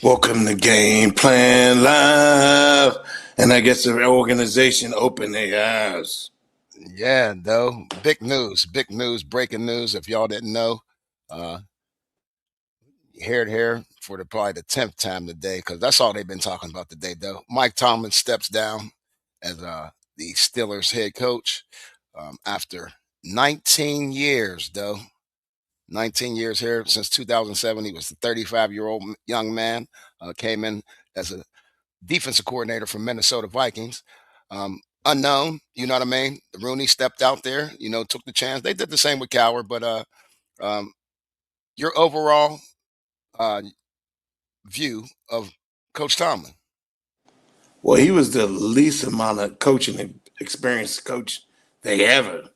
Welcome to Game Plan Live. And I guess the organization opened their eyes. Yeah, though. Big news, breaking news. If y'all didn't know, hear it here for probably the 10th time today, because that's all they've been talking about today, though. Mike Tomlin steps down as the Steelers head coach after 19 years, though. 19 years here since 2007. He was the 35-year-old young man, came in as a defensive coordinator for Minnesota Vikings. Unknown, you know what I mean? Rooney stepped out there, took the chance. They did the same with Coward, but your overall view of Coach Tomlin? Well, he was the least amount of coaching experienced coach they ever,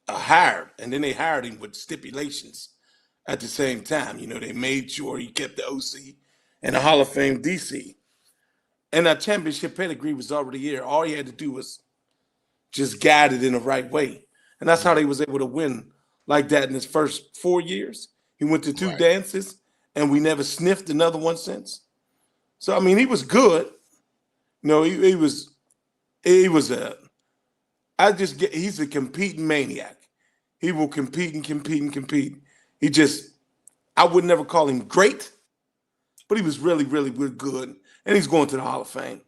hired. And then they hired him with stipulations at the same time. They made sure he kept the OC and the Hall of Fame DC. And that championship pedigree was already here. All he had to do was just guide it in the right way. And that's how they was able to win like that in his first 4 years. He went to two dances, and we never sniffed another one since. So, I mean, he was good. He's a competing maniac. He will compete and compete and compete. I would never call him great, but he was really, really, really good. And he's going to the Hall of Fame.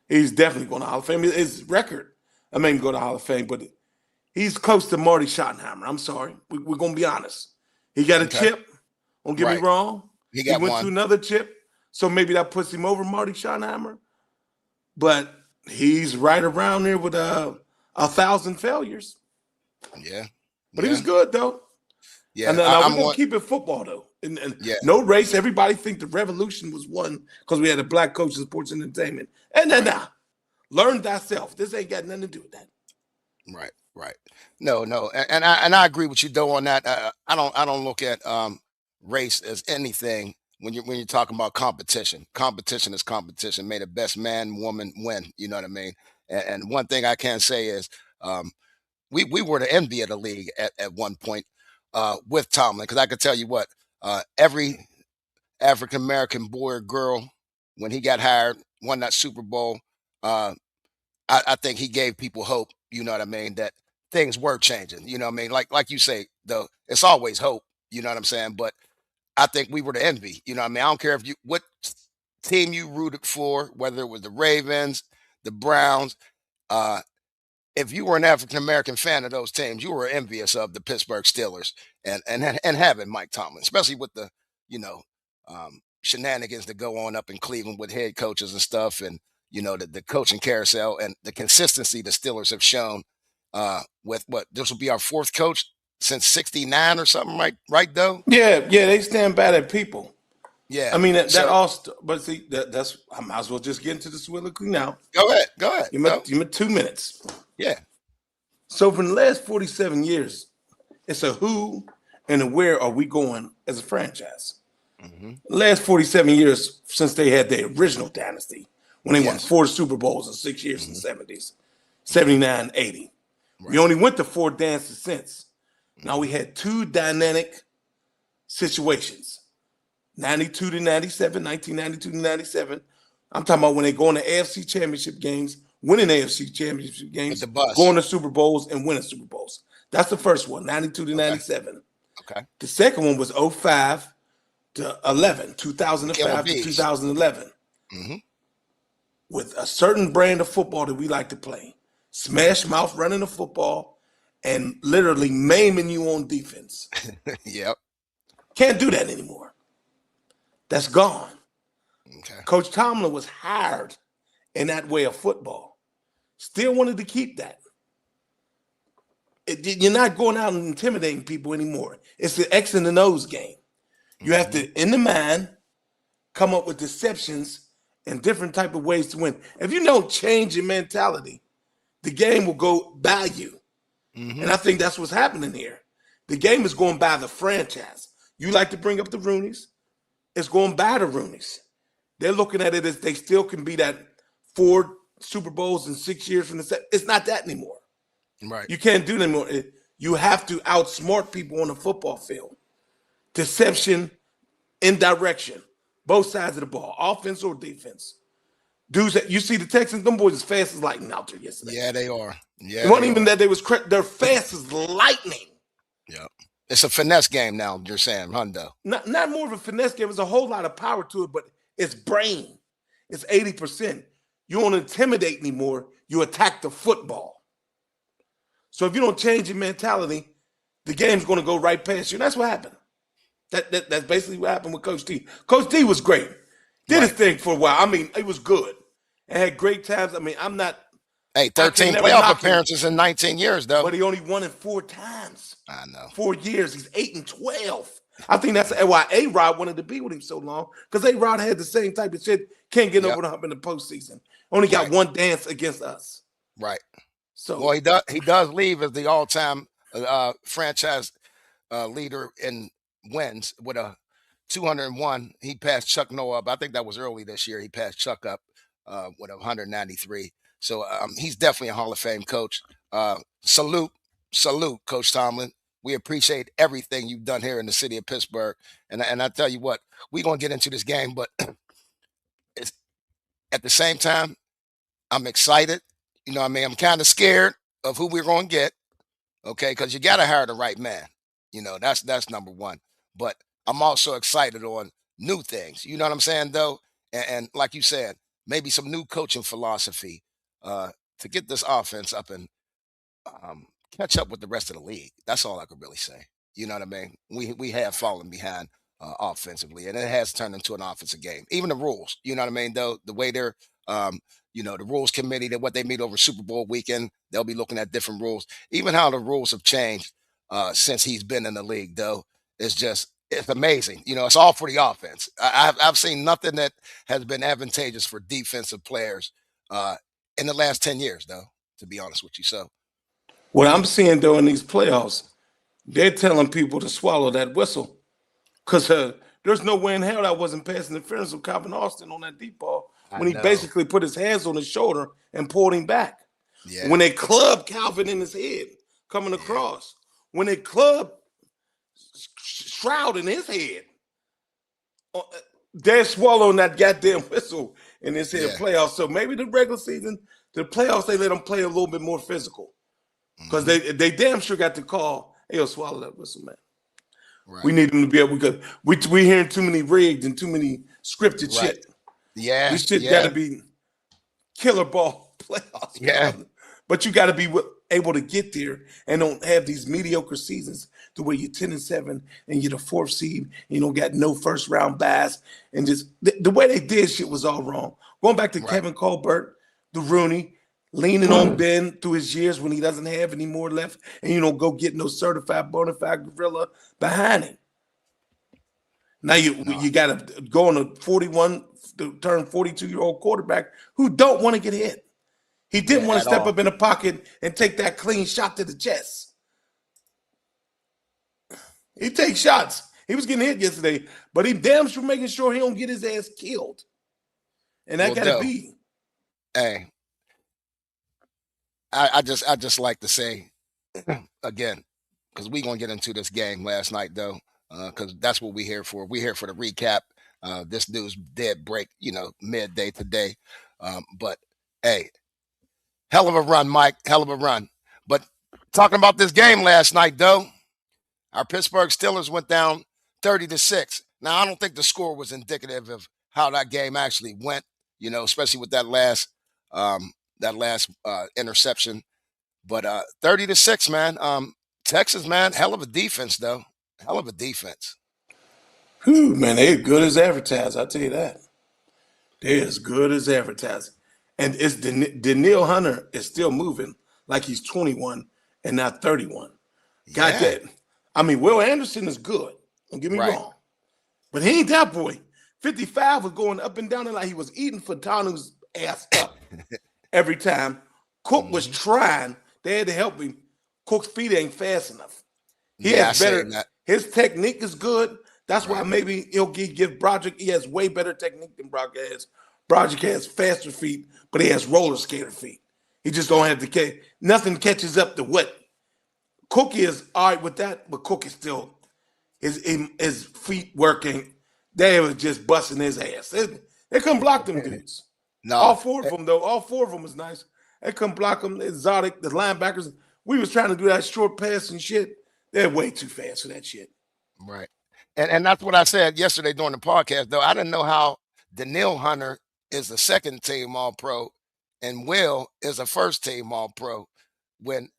He's definitely going to the Hall of Fame. His record, I mean, go to the Hall of Fame, but he's close to Marty Schottenheimer. I'm sorry. We're going to be honest. He got a chip. Don't get me wrong. He went to another chip, so maybe that puts him over Marty Schottenheimer. But he's right around there with 1,000 failures. Yeah. But he was good, though. Yeah. And we're going to keep it football, though. And no race. Everybody think the revolution was won because we had a black coach in sports and entertainment. And then learn thyself. This ain't got nothing to do with that. Right. No. And I agree with you, though, on that. I don't look at race as anything when you're talking about competition. Competition is competition. May the best man, woman win. You know what I mean? And one thing I can say is we were the envy of the league at one point with Tomlin, because I could tell you what, every African-American boy or girl, when he got hired, won that Super Bowl, I think he gave people hope, you know what I mean, that things were changing. You know what I mean? Like you say, though, it's always hope, you know what I'm saying? But I think we were the envy. You know what I mean? I don't care what team you rooted for, whether it was the Ravens, the Browns. If you were an African-American fan of those teams, you were envious of the Pittsburgh Steelers and having Mike Tomlin, especially with the, shenanigans that go on up in Cleveland with head coaches and stuff, and, the coaching carousel and the consistency the Steelers have shown with this will be our fourth coach since 1969 or something, right, though? Yeah, they stand bad at people. Yeah. I mean, but see, that's, I might as well just get into the soliloquy now. Go ahead. Give me 2 minutes. Yeah. So for the last 47 years, it's a who and a where are we going as a franchise. Mm-hmm. The last 47 years since they had their original dynasty, when they won 4 Super Bowls in 6 years in the 70s, 79, 80. We only went to 4 dances since. Now we had 2 dynamic situations, 92 to 97, 1992 to 97. I'm talking about when they go in the AFC championship games, winning AFC championship games, going to Super Bowls and winning Super Bowls. That's the first one, 92 to 97. Okay. The second one was 05 to 11, 2005 to 2011. Mm-hmm. With a certain brand of football that we like to play. Smash mouth running the football and literally maiming you on defense. Yep. Can't do that anymore. That's gone. Okay. Coach Tomlin was hired in that way of football. Still wanted to keep that. You're not going out and intimidating people anymore. It's the X and the nose game. You have to, in the mind, come up with deceptions and different type of ways to win. If you don't change your mentality, the game will go by you. Mm-hmm. And I think that's what's happening here. The game is going by the franchise. You like to bring up the Rooneys. It's going by the Rooneys. They're looking at it as they still can be that 4 Super Bowls in 6 years from the set. It's not that anymore. Right. You can't do that anymore. You have to outsmart people on the football field. Deception, indirection, both sides of the ball, offense or defense. Dudes, you see the Texans, them boys as fast as lightning out there yesterday. Yeah, they are. Yeah, it wasn't even that they're fast as lightning. Yeah. It's a finesse game now, you're saying, Hundo. Not more of a finesse game. There's a whole lot of power to it, but it's brain. It's 80%. You don't intimidate anymore. You attack the football. So if you don't change your mentality, the game's going to go right past you. And that's what happened. That's basically what happened with Coach D. Coach D was great. Did his thing for a while. I mean, it was good. And had great times. I mean, I'm not. Hey, 13 playoff appearances in 19 years, though. But he only won it 4 times. I know. 4 years. He's 8-12. I think that's why A-Rod wanted to be with him so long, because A-Rod had the same type of shit. Can't get over the hump in the postseason. Only got one dance against us. Right. So well, he does leave as the all-time franchise leader in wins with a 201. He passed Chuck Noah up. I think that was early this year. He passed Chuck up with 193. So he's definitely a Hall of Fame coach. Salute, Coach Tomlin. We appreciate everything you've done here in the city of Pittsburgh. And I tell you what, we're going to get into this game, but it's, at the same time, I'm excited. You know what I mean? I'm kind of scared of who we're going to get, okay, because you got to hire the right man. You know, that's number one. But I'm also excited on new things. You know what I'm saying, though? And like you said, maybe some new coaching philosophy to get this offense up and catch up with the rest of the league. That's all I could really say. You know what I mean? We have fallen behind offensively, and it has turned into an offensive game. Even the rules, you know what I mean? Though the way they're, the rules committee, that what they meet over Super Bowl weekend, they'll be looking at different rules. Even how the rules have changed since he's been in the league, though, it's amazing. You know, it's all for the offense. I've seen nothing that has been advantageous for defensive players in the last 10 years, though, to be honest with you. So what I'm seeing, though, in these playoffs, they're telling people to swallow that whistle, because there's no way in hell that wasn't pass interference with Calvin Austin on that deep ball when he basically put his hands on his shoulder and pulled him back. Yeah. When they clubbed Calvin in his head coming across, when they clubbed Shroud in his head, they're swallowing that goddamn whistle in his head playoffs. So maybe the regular season, the playoffs, they let them play a little bit more physical, because they damn sure got the call. Hey, swallow that whistle, man. Right. We need them to be able, because we hearing too many rigged and too many scripted shit. Yeah, this shit got to be killer ball playoffs. Yeah, but you got to be able to get there and don't have these mediocre seasons to where you're 10-7 and you're the 4th seed. And you don't got no first round buys, and just the way they did shit was all wrong. Going back to Kevin Colbert, the Rooney, leaning on Ben through his years when he doesn't have any more left, and go get no certified bona fide gorilla behind him. Now you got to go on a 41 to turn 42-year-old quarterback who don't want to get hit. He didn't want to step up in the pocket and take that clean shot to the chest. He takes shots. He was getting hit yesterday, but he damn sure making sure he don't get his ass killed. And that got to be. Hey, I just like to say again, because we're going to get into this game last night, though, because that's what we're here for. We're here for the recap. This news dead break, midday today. But, hey, hell of a run, Mike. Hell of a run. But talking about this game last night, though, our Pittsburgh Steelers went down 30-6. Now, I don't think the score was indicative of how that game actually went, especially with that last interception. But 30-6, man. Texas, man, hell of a defense, though. Hell of a defense. Whew, man, they're good as advertised. I'll tell you that. They're as good as advertised. And it's Daniil Hunter is still moving like he's 21 and not 31. Got that. I mean, Will Anderson is good. Don't get me wrong. But he ain't that boy. 55 was going up and down and like he was eating Fatanu's ass up every time. Cook was trying. They had to help him. Cook's feet ain't fast enough. He has better. His technique is good. That's why maybe he'll give Broderick. He has way better technique than Broderick has. Broderick has faster feet, but he has roller skater feet. He just don't have to catch. Nothing catches up to what Cookie is all right with that, but Cookie still his feet working. They were just busting his ass. They couldn't block them dudes. No, All four of them though. All four of them was nice. They couldn't block them. Exotic, the linebackers. We was trying to do that short pass and shit. They're way too fast for that shit. right. And that's what I said yesterday during the podcast, though. I didn't know how Daniil Hunter is the second team All-Pro and Will is a first team All-Pro. When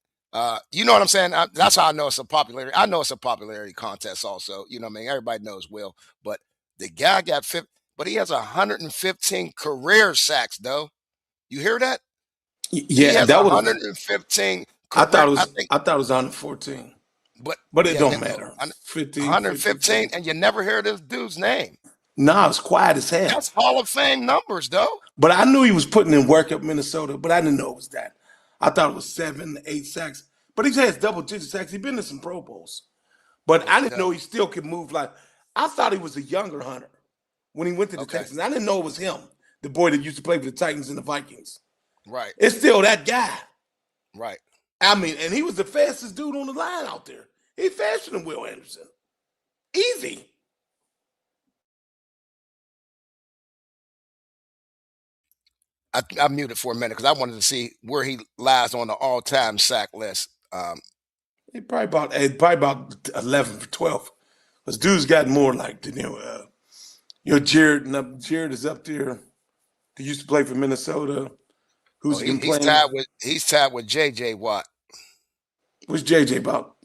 you know what I'm saying? That's how I know it's a popularity. I know it's a popularity contest also. You know what I mean? Everybody knows Will. But the guy got 50, but he has 115 career sacks, though. You hear that? He Yeah, has that was. 115 I thought it career. was. I thought it was 114, but it yeah, don't matter. 15, 115, and you never hear this dude's name. Nah, it's quiet as hell. That's Hall of Fame numbers, though. But I knew he was putting in work up Minnesota, but I didn't know it was that. I thought it was 7, 8 sacks. But he has double-digit sacks. He's been in some Pro Bowls. But I didn't know he still could move like. I thought he was a younger Hunter when he went to the Texans. I didn't know it was him, the boy that used to play for the Titans and the Vikings. Right. It's still that guy. Right. I mean, and he was the fastest dude on the line out there. He's faster than Will Anderson. Easy. I muted for a minute because I wanted to see where he lies on the all-time sack list. He probably about 11 for 12. Because dude's got more like Jared. Jared is up there. He used to play for Minnesota. Who's been playing? He's tied with J.J. Watt. What's JJ about?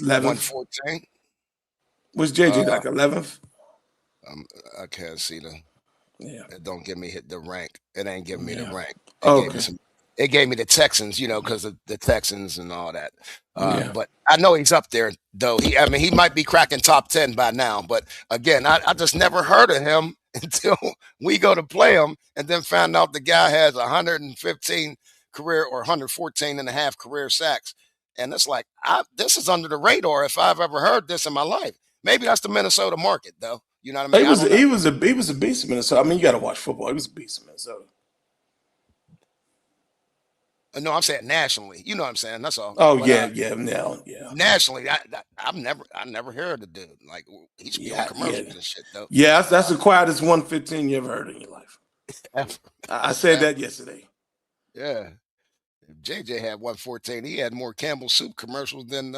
11th? 114. Was JJ like 11th? I can't see the. Yeah. It don't give me the rank. It ain't giving me the rank. It gave me the Texans, because of the Texans and all that. But I know he's up there, though. He might be cracking top 10 by now. But again, I just never heard of him until we go to play him, and then found out the guy has 115 career or 114 and a half career sacks. And it's like, this is under the radar if I've ever heard this in my life. Maybe that's the Minnesota market, though. You know what I mean? He was a beast in Minnesota. I mean, you got to watch football. He was a beast in Minnesota. No, I'm saying nationally. You know what I'm saying? That's all. Oh, but, yeah. Nationally, I never heard the dude. Like, he should be on commercials and shit, though. Yeah, that's the quietest 115 you ever heard in your life. I said that yesterday. Yeah. If JJ had 114, he had more Campbell Soup commercials than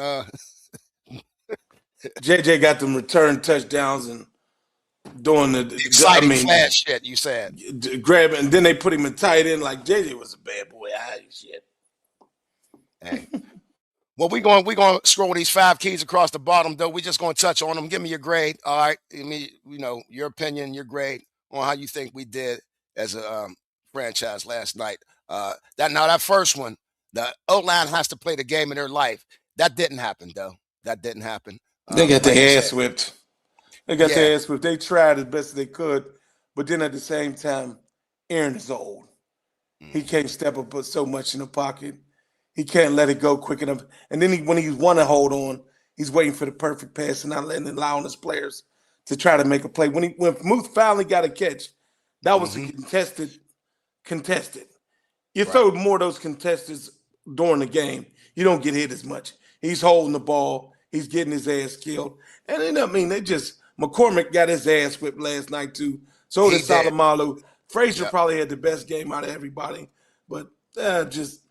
JJ got them return touchdowns and doing the exciting fast shit, you said. Grab it, and then they put him in tight end like JJ was a bad boy. Shit. Hey. Well, we're going to scroll these 5 keys across the bottom, though. We're just going to touch on them. Give me your grade. All right. Your opinion, your grade on how you think we did as a franchise last night. That first one, the O-line has to play the game of their life. That didn't happen, though. That didn't happen. They got their ass whipped. Their ass whipped. They tried as best as they could, but then at the same time, Aaron is old. He can't step up so much in the pocket. He can't let it go quick enough. And then when he want to hold on, he's waiting for the perfect pass and not allowing his players to try to make a play. When Muth finally got a catch, that was contested. You throw more of those contestants during the game, you don't get hit as much. He's holding the ball. He's getting his ass killed. And then, McCormick got his ass whipped last night, too. So did Salomalu. Frazier probably had the best game out of everybody. But just...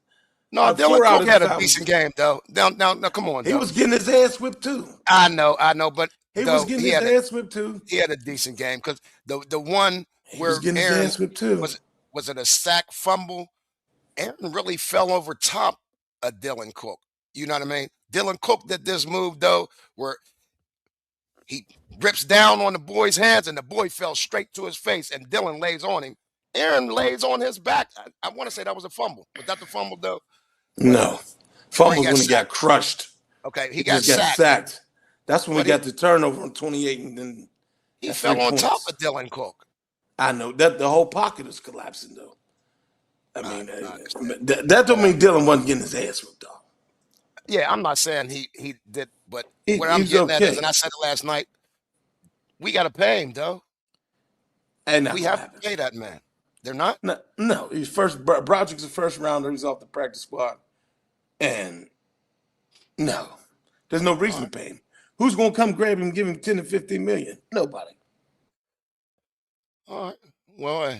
No, Dylan Cook had a decent game, though. Now, come on. He was getting his ass whipped, too. I know, but... He was getting his ass whipped, too. He had a decent game because the one where was getting Aaron... his ass whipped, too. Was it a sack fumble? Aaron really fell over top of Dylan Cook. You know what I mean? Dylan Cook did this move, though, where he rips down on the boy's hands and the boy fell straight to his face and Dylan lays on him. Aaron lays on his back. I want to say that was a fumble. Was that the fumble, though? No. Fumble when he got crushed. Okay, he got sacked. That's when we got the turnover on 28. And then he fell on top of Dylan Cook. I know. That the whole pocket is collapsing, though. That don't mean Dylan wasn't getting his ass whipped off. Yeah, I'm not saying he did, but what I'm getting at is, and I said it last night, we got to pay him, though. And we have to pay that man. They're not? No. He's Broderick's a first rounder. He's off the practice squad. And no. There's no reason to pay him. Who's going to come grab him and give him 10 to 15 million? Nobody. All right. Well,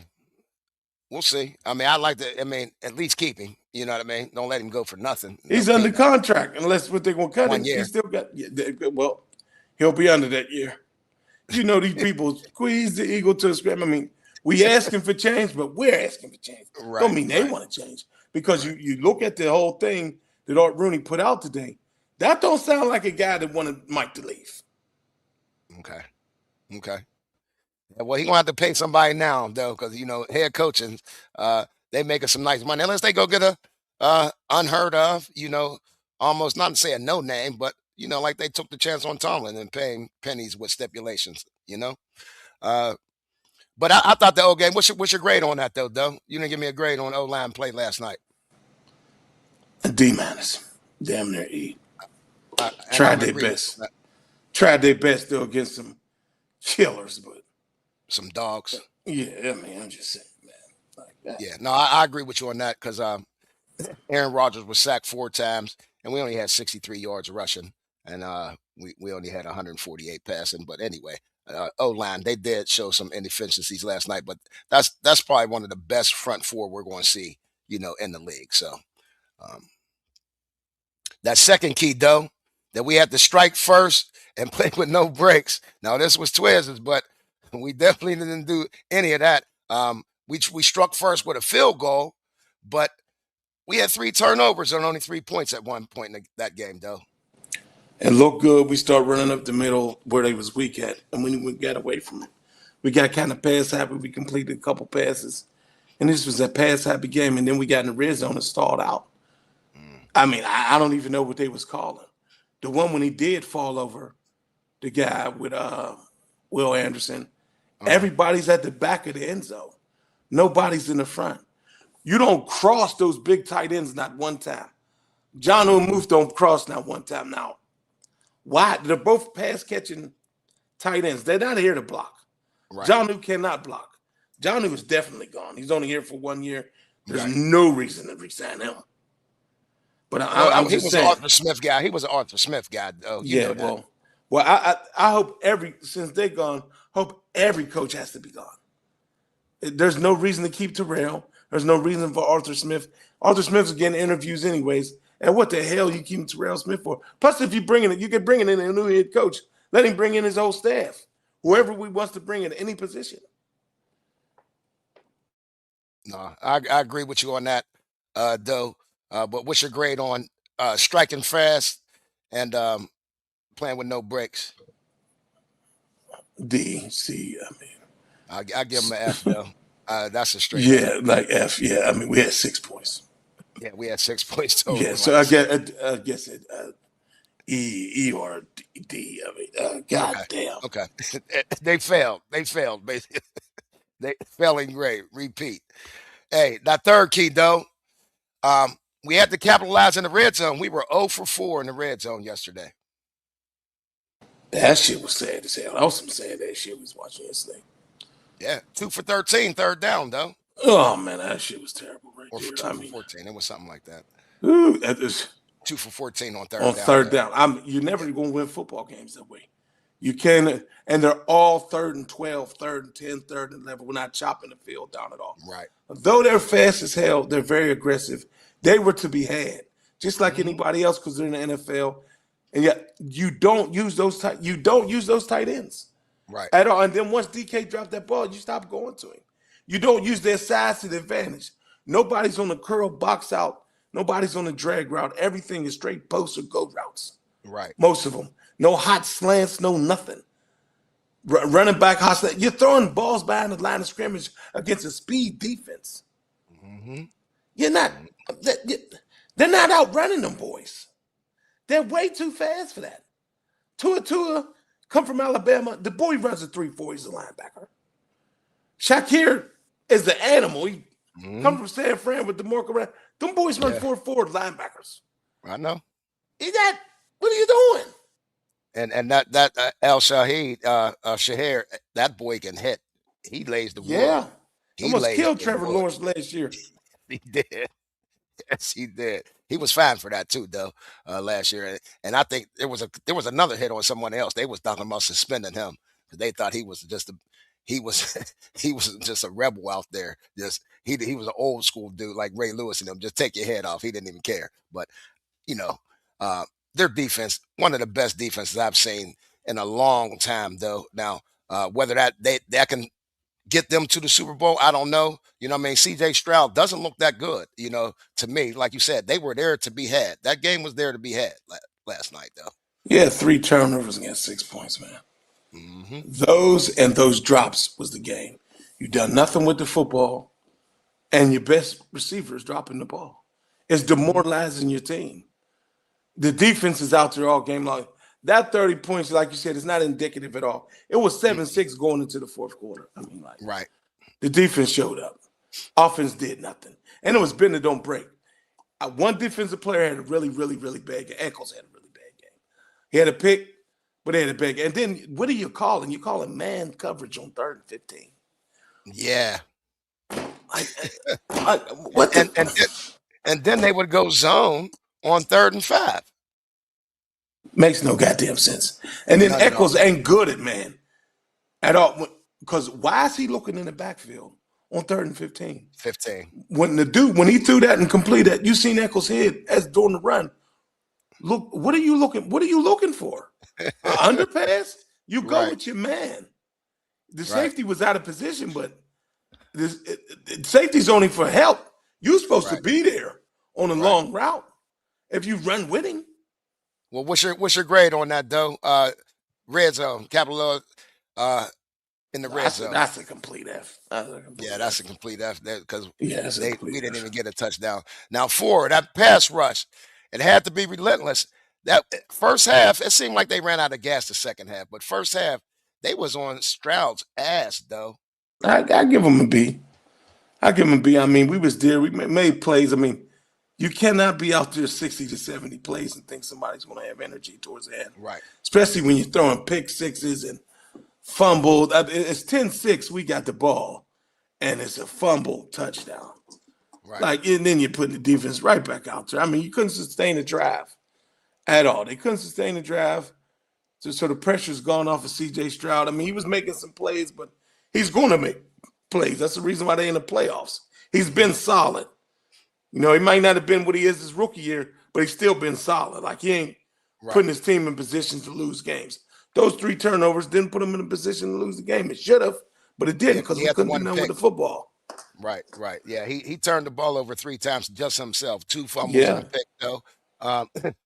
we'll see. I mean, I'd like to, at least keep him. You know what I mean? Don't let him go for nothing. He's under contract unless what they're going to cut 1 him. year. He still got, well, he'll be under that year. You know, these people squeeze the eagle to a scrap. I mean, we asking for change, but we're asking for change. Right, Don't mean they want to change. Because you look at the whole thing that Art Rooney put out today, that don't sound like a guy that wanted Mike to leave. Okay. Yeah, well, he gonna have to pay somebody now though, because head coaching, they making some nice money unless they go get a unheard of, almost not to say a no name, but like they took the chance on Tomlin and paying pennies with stipulations. But I thought the old game. What's your grade on that though? You didn't give me a grade on O-line play last night. A D-, damn near E. Tried their best. Tried their best though against some killers, but some dogs. Yeah, I mean, I'm just saying, man. Like that. Yeah, no, I agree with you on that because Aaron Rodgers was sacked 4 times, and we only had 63 yards rushing, and we only had 148 passing. But anyway, O-line, they did show some inefficiencies last night, but that's probably one of the best front four we're going to see, in the league. So that second key, though, that we had to strike first and play with no breaks. Now, this was Twizzy's, but we definitely didn't do any of that. We struck first with a field goal, but we had 3 turnovers and only 3 points at one point in that game, though. And looked good. We start running up the middle where they was weak at, and when we got away from it, we got kind of pass happy. We completed a couple passes, and this was a pass happy game. And then we got in the red zone and stalled out. I mean, I don't even know what they was calling. The one when he did fall over, the guy with Will Anderson, everybody's at the back of the end zone. Nobody's in the front. You don't cross those big tight ends not one time. John O'Moof don't cross not one time now. Why? They're both pass-catching tight ends. They're not here to block. Right. John cannot block. John is definitely gone. He's only here for 1 year. There's no reason to resign him. But I'm just saying. He was an Arthur Smith guy. He was an Arthur Smith guy, though. I hope since they're gone, hope every coach has to be gone. There's no reason to keep Terrell. There's no reason for Arthur Smith. Arthur Smith's getting interviews anyways. And what the hell you keeping Terrell Smith for? Plus, if you can bring in a new head coach. Let him bring in his whole staff. Whoever we wants to bring in any position. No, I agree with you on that, though. But what's your grade on striking fast and playing with no breaks? D, C, I mean. I give him an F, though. That's a straight F. Like F, yeah. I mean, we had 6 points. Yeah, we had 6 points total. Yeah, so I guess it E or D. I mean, damn. Okay. They failed, basically. They failing grade. Repeat. Hey, that third key, though. We had to capitalize in the red zone. We were 0 for 4 in the red zone yesterday. That shit was sad as hell. I was some sad that shit was watching yesterday. Yeah, 2 for 13, third down, though. Oh, man, that shit was terrible right or there. 2 for 14. It was something like that. Ooh, that is 2 for 14 on third down. On third down. You're never going to win football games that way. You can, and they're all 3rd and 12, 3rd and 10, 3rd and 11. We're not chopping the field down at all. Right. Though they're fast as hell, they're very aggressive. They were to be had, just like anybody else, because they're in the NFL. And yet you don't use those tight ends. Right. At all. And then once DK dropped that ball, you stop going to him. You don't use their size to the advantage. Nobody's on the curl box out. Nobody's on the drag route. Everything is straight post or go routes. Right. Most of them. No hot slants, no nothing. Running back hot slants. You're throwing balls behind the line of scrimmage against a speed defense. Mm-hmm. They're not outrunning them boys. They're way too fast for that. Tua come from Alabama. The boy runs a 3-4. He's a linebacker. Shakir is the animal. He come from San Fran with the Marco. Them boys run 4-4 linebackers. I know. What are you doing? And that El Shahir, that boy can hit. He lays the wood. Yeah. He almost killed Trevor Lawrence last year. He did. Yes, he did. He was fined for that too, though, last year. And I think there was another hit on someone else. They was talking about suspending him because they thought he was just he was he was just a rebel out there. Just he was an old school dude like Ray Lewis and them. Just take your head off. He didn't even care. But you know, uh, their defense, one of the best defenses I've seen in a long time, though. Now, whether that can get them to the Super Bowl, I don't know. You know what I mean? CJ Stroud doesn't look that good, to me. Like you said, they were there to be had. That game was there to be had last night, though. He had 3 turnovers and got 6 points, man. Mm-hmm. Those drops was the game. You done nothing with the football, and your best receiver is dropping the ball. It's demoralizing your team. The defense is out there all game long. That 30 points, like you said, is not indicative at all. It was 7-6 going into the fourth quarter. I mean, Right. the defense showed up. Offense did nothing. And it was bend that don't break. One defensive player had a really, really, really bad game. Eccles had a really bad game. He had a pick, but he had a bad game. And then what are you calling? You calling man coverage on 3rd and 15. Yeah. What and then they would go zone on 3rd and 5. Makes no goddamn sense. And then Not at Eccles all. ain't good at man at all. Because why is he looking in the backfield on 3rd and 15? 15. When he threw that and completed that, you seen Eccles' head as during the run. Look, what are you looking for? Underpass? You go Right. with your man. The Right. safety was out of position, but safety's only for help. You're supposed to Right. be there on a Right. long route if you run with him. Well, what's your grade on that, though? Red zone, capital in the red zone. That's a complete F. Yeah, that's a complete F because That's a complete we didn't F. even get a touchdown. Now, that pass rush, it had to be relentless. That first half, it seemed like they ran out of gas the second half, but first half, they was on Stroud's ass, though. I give him a B. I give him a B. I mean, we was there. We made plays. I mean, you cannot be out there 60 to 70 plays and think somebody's going to have energy towards the end. Right. Especially when you're throwing pick sixes and fumbled. It's 10-6. We got the ball, and it's a fumble touchdown. Right. And then you're putting the defense right back out there. I mean, you couldn't sustain the drive at all. They couldn't sustain the drive. So the pressure's gone off of C.J. Stroud. I mean, he was making some plays, but he's going to make plays. That's the reason why they're in the playoffs. He's been solid. He might not have been what he is his rookie year, but he's still been solid. He ain't putting his team in position to lose games. Those 3 turnovers didn't put him in a position to lose the game. It should have, but it didn't because we couldn't do nothing with the football. Right. Yeah, he turned the ball over 3 times just himself. 2 fumbles and a pick, though.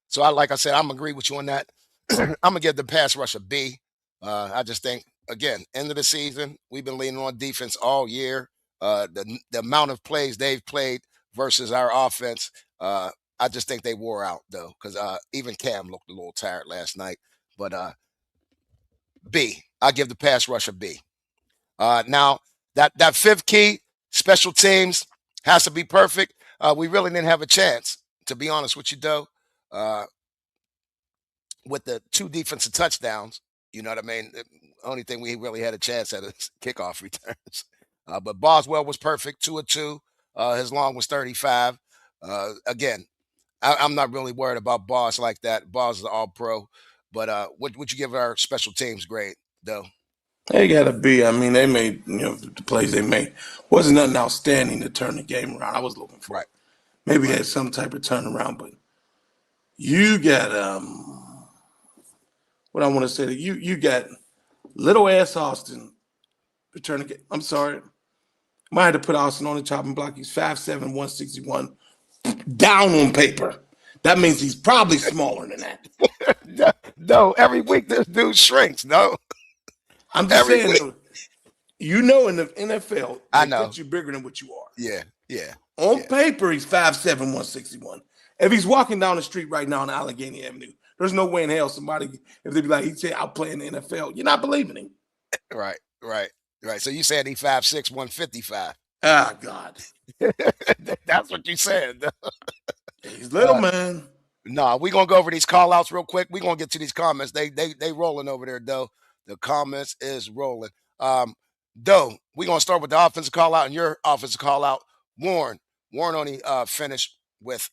So like I said, I'm agree with you on that. I'm gonna give the pass rush a B. I just think, again, end of the season, we've been leaning on defense all year. The amount of plays they've played versus our offense, I just think they wore out, though, because even Cam looked a little tired last night. But B, I give the pass rush a B. Now that 5th key, special teams, has to be perfect. We really didn't have a chance, to be honest with you, though. With the 2 defensive touchdowns, you know what I mean? The only thing we really had a chance at is kickoff returns. But Boswell was perfect, 2 of 2. His long was 35. Again, I'm not really worried about Boss like that. Boss is all pro. But what would you give our special teams grade, though? They got to be. I mean, they made, the plays they made. Wasn't nothing outstanding to turn the game around. I was looking for Right. Maybe had some type of turnaround, but you got, what I want to say to you got little ass Austin returning. I'm sorry. Might have to put Austin on the chopping block. He's 5'7", 161, down on paper. That means he's probably smaller than that. No, every week this dude shrinks. No, I'm just every saying, week. in the NFL, I they know. put you bigger than what you are. Yeah. On paper, he's 5'7", 161. If he's walking down the street right now on Allegheny Avenue, there's no way in hell somebody, if they be like, he'd say, I'll play in the NFL. You're not believing him. Right. So you said he 5'6", 155. Ah, God. That's what you said. He's little, man. No, we're going to go over these call-outs real quick. We're going to get to these comments. They rolling over there, Doe. The comments is rolling. Doe, we're going to start with the offensive call-out and your offensive call-out. Warren only finished with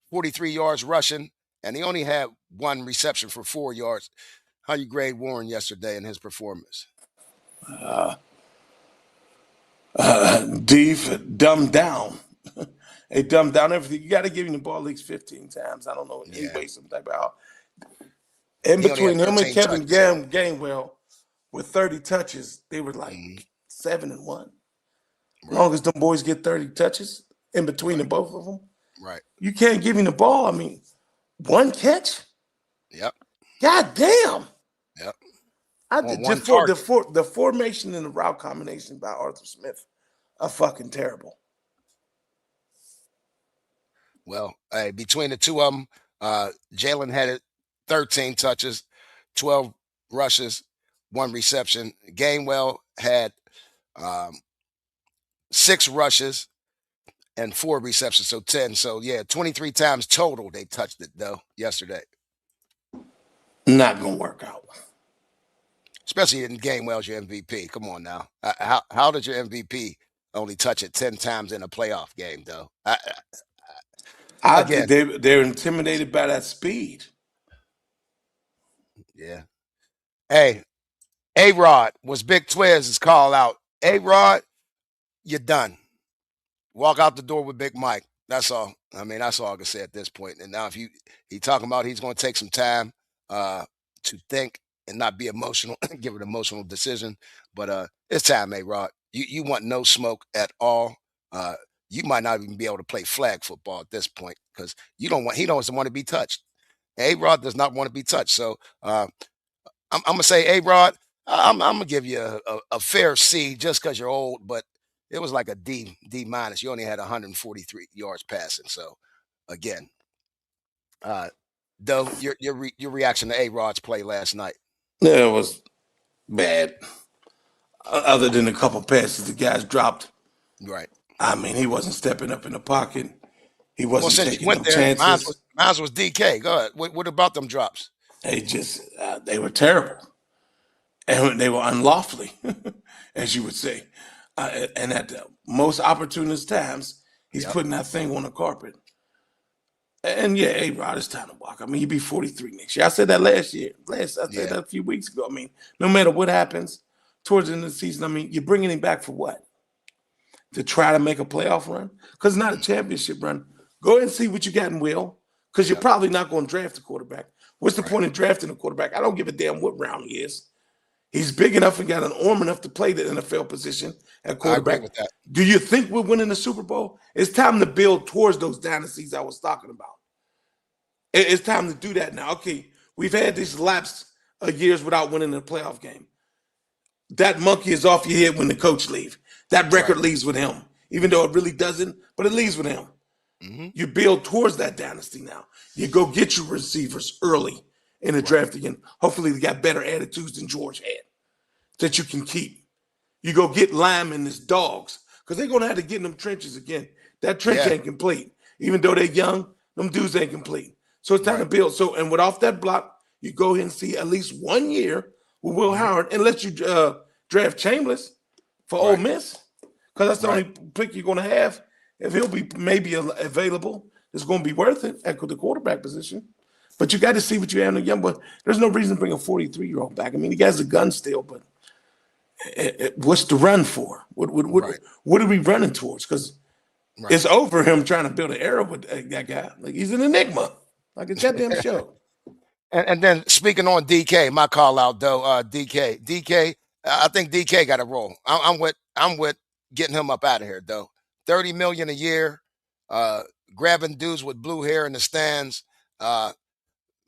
43 yards rushing, and he only had 1 reception for 4 yards. How you grade Warren yesterday in his performance? D for dumbed down. They dumbed down everything. You got to give him the ball at least 15 times. I don't know. He Yeah. wastes some type of out. In He only between had him and 13 Kevin touches. Gainwell, with 30 touches, they were like Mhm. 7-1. As Right. long as them boys get 30 touches in between the Right. both of them, Right. you can't give him the ball. I mean, 1 catch? Yep. God damn. Yep. I On did 1 just for target. the formation and the route combination by Arthur Smith are fucking terrible. Well, hey, between the two of them, Jalen had 13 touches, 12 rushes, 1 reception. Gainwell had 6 rushes and 4 receptions, so 10. So yeah, 23 times total they touched it though yesterday. Not gonna work out. Especially in Gainwell's your MVP. Come on now, how did your MVP only touch it 10 times in a playoff game though? Again, They're intimidated by that speed. yeah. Hey, A-Rod was Big Twizz's call out. A-Rod, you're done. Walk out the door with Big Mike. That's all. I mean, that's all I can say at this point. And now if he talking about he's going to take some time to think and not be emotional, give an emotional decision. But it's time, A-Rod. You want no smoke at all. You might not even be able to play flag football at this point because he doesn't want to be touched. A-Rod does not want to be touched. So I'm gonna say, A-Rod, I'm gonna give you a fair C just because you're old, but it was like a D minus. You only had 143 yards passing. So again, though your reaction to A-Rod's play last night. Yeah, it was bad. Other than a couple passes the guys dropped. Right. I mean, he wasn't stepping up in the pocket. He Well, wasn't since you taking went them there, chances. mine was DK. Go ahead. What about them drops? They were terrible. And they were unlawfully, as you would say. And at the most opportunist times, he's Yep. putting that thing on the carpet. And yeah, A-Rod, it's time to walk. I mean, he'd be 43 next year. I said that last year. I said Yeah. that a few weeks ago. I mean, no matter what happens towards the end of the season, I mean, you're bringing him back for what? To try to make a playoff run? Because it's not a championship run. Go ahead and see what you got in Will, because you're Yep. probably not going to draft a quarterback. What's the Right. point of drafting a quarterback? I don't give a damn what round he is. He's big enough and got an arm enough to play the NFL position at I agree quarterback. with that. Do you think we're winning the Super Bowl? It's time to build towards those dynasties I was talking about. It's time to do that now. Okay, we've had these lapse of years without winning a playoff game. That monkey is off your head when the coach leaves. That record Right. leaves with him, even though it really doesn't, but it leaves with him. Hmm. You build towards that dynasty now. You go get your receivers early in the Right. draft again. Hopefully, they got better attitudes than George had that you can keep. You go get linemen as dogs because they're going to have to get in them trenches again. That trench Yeah. ain't complete. Even though they're young, them dudes ain't complete. So it's time to Right. build. So, and with off that block, you go ahead and see at least 1 year with Will Mhm. Howard, unless you draft Chambers for Ole Right. Miss, because that's the Right. only pick you're going to have. If he'll be maybe available, it's going to be worth it at the quarterback position. But you got to see what you have in the young boy. There's no reason to bring a 43-year-old back. I mean, he has a gun still, but what's the run for? Right. What are we running towards? Because Right. it's over him trying to build an era with that guy. Like he's an enigma, like a goddamn show. And then speaking on DK, my call out though, DK, I think DK got a role. I'm with getting him up out of here though. 30 million a year, uh, grabbing dudes with blue hair in the stands, uh,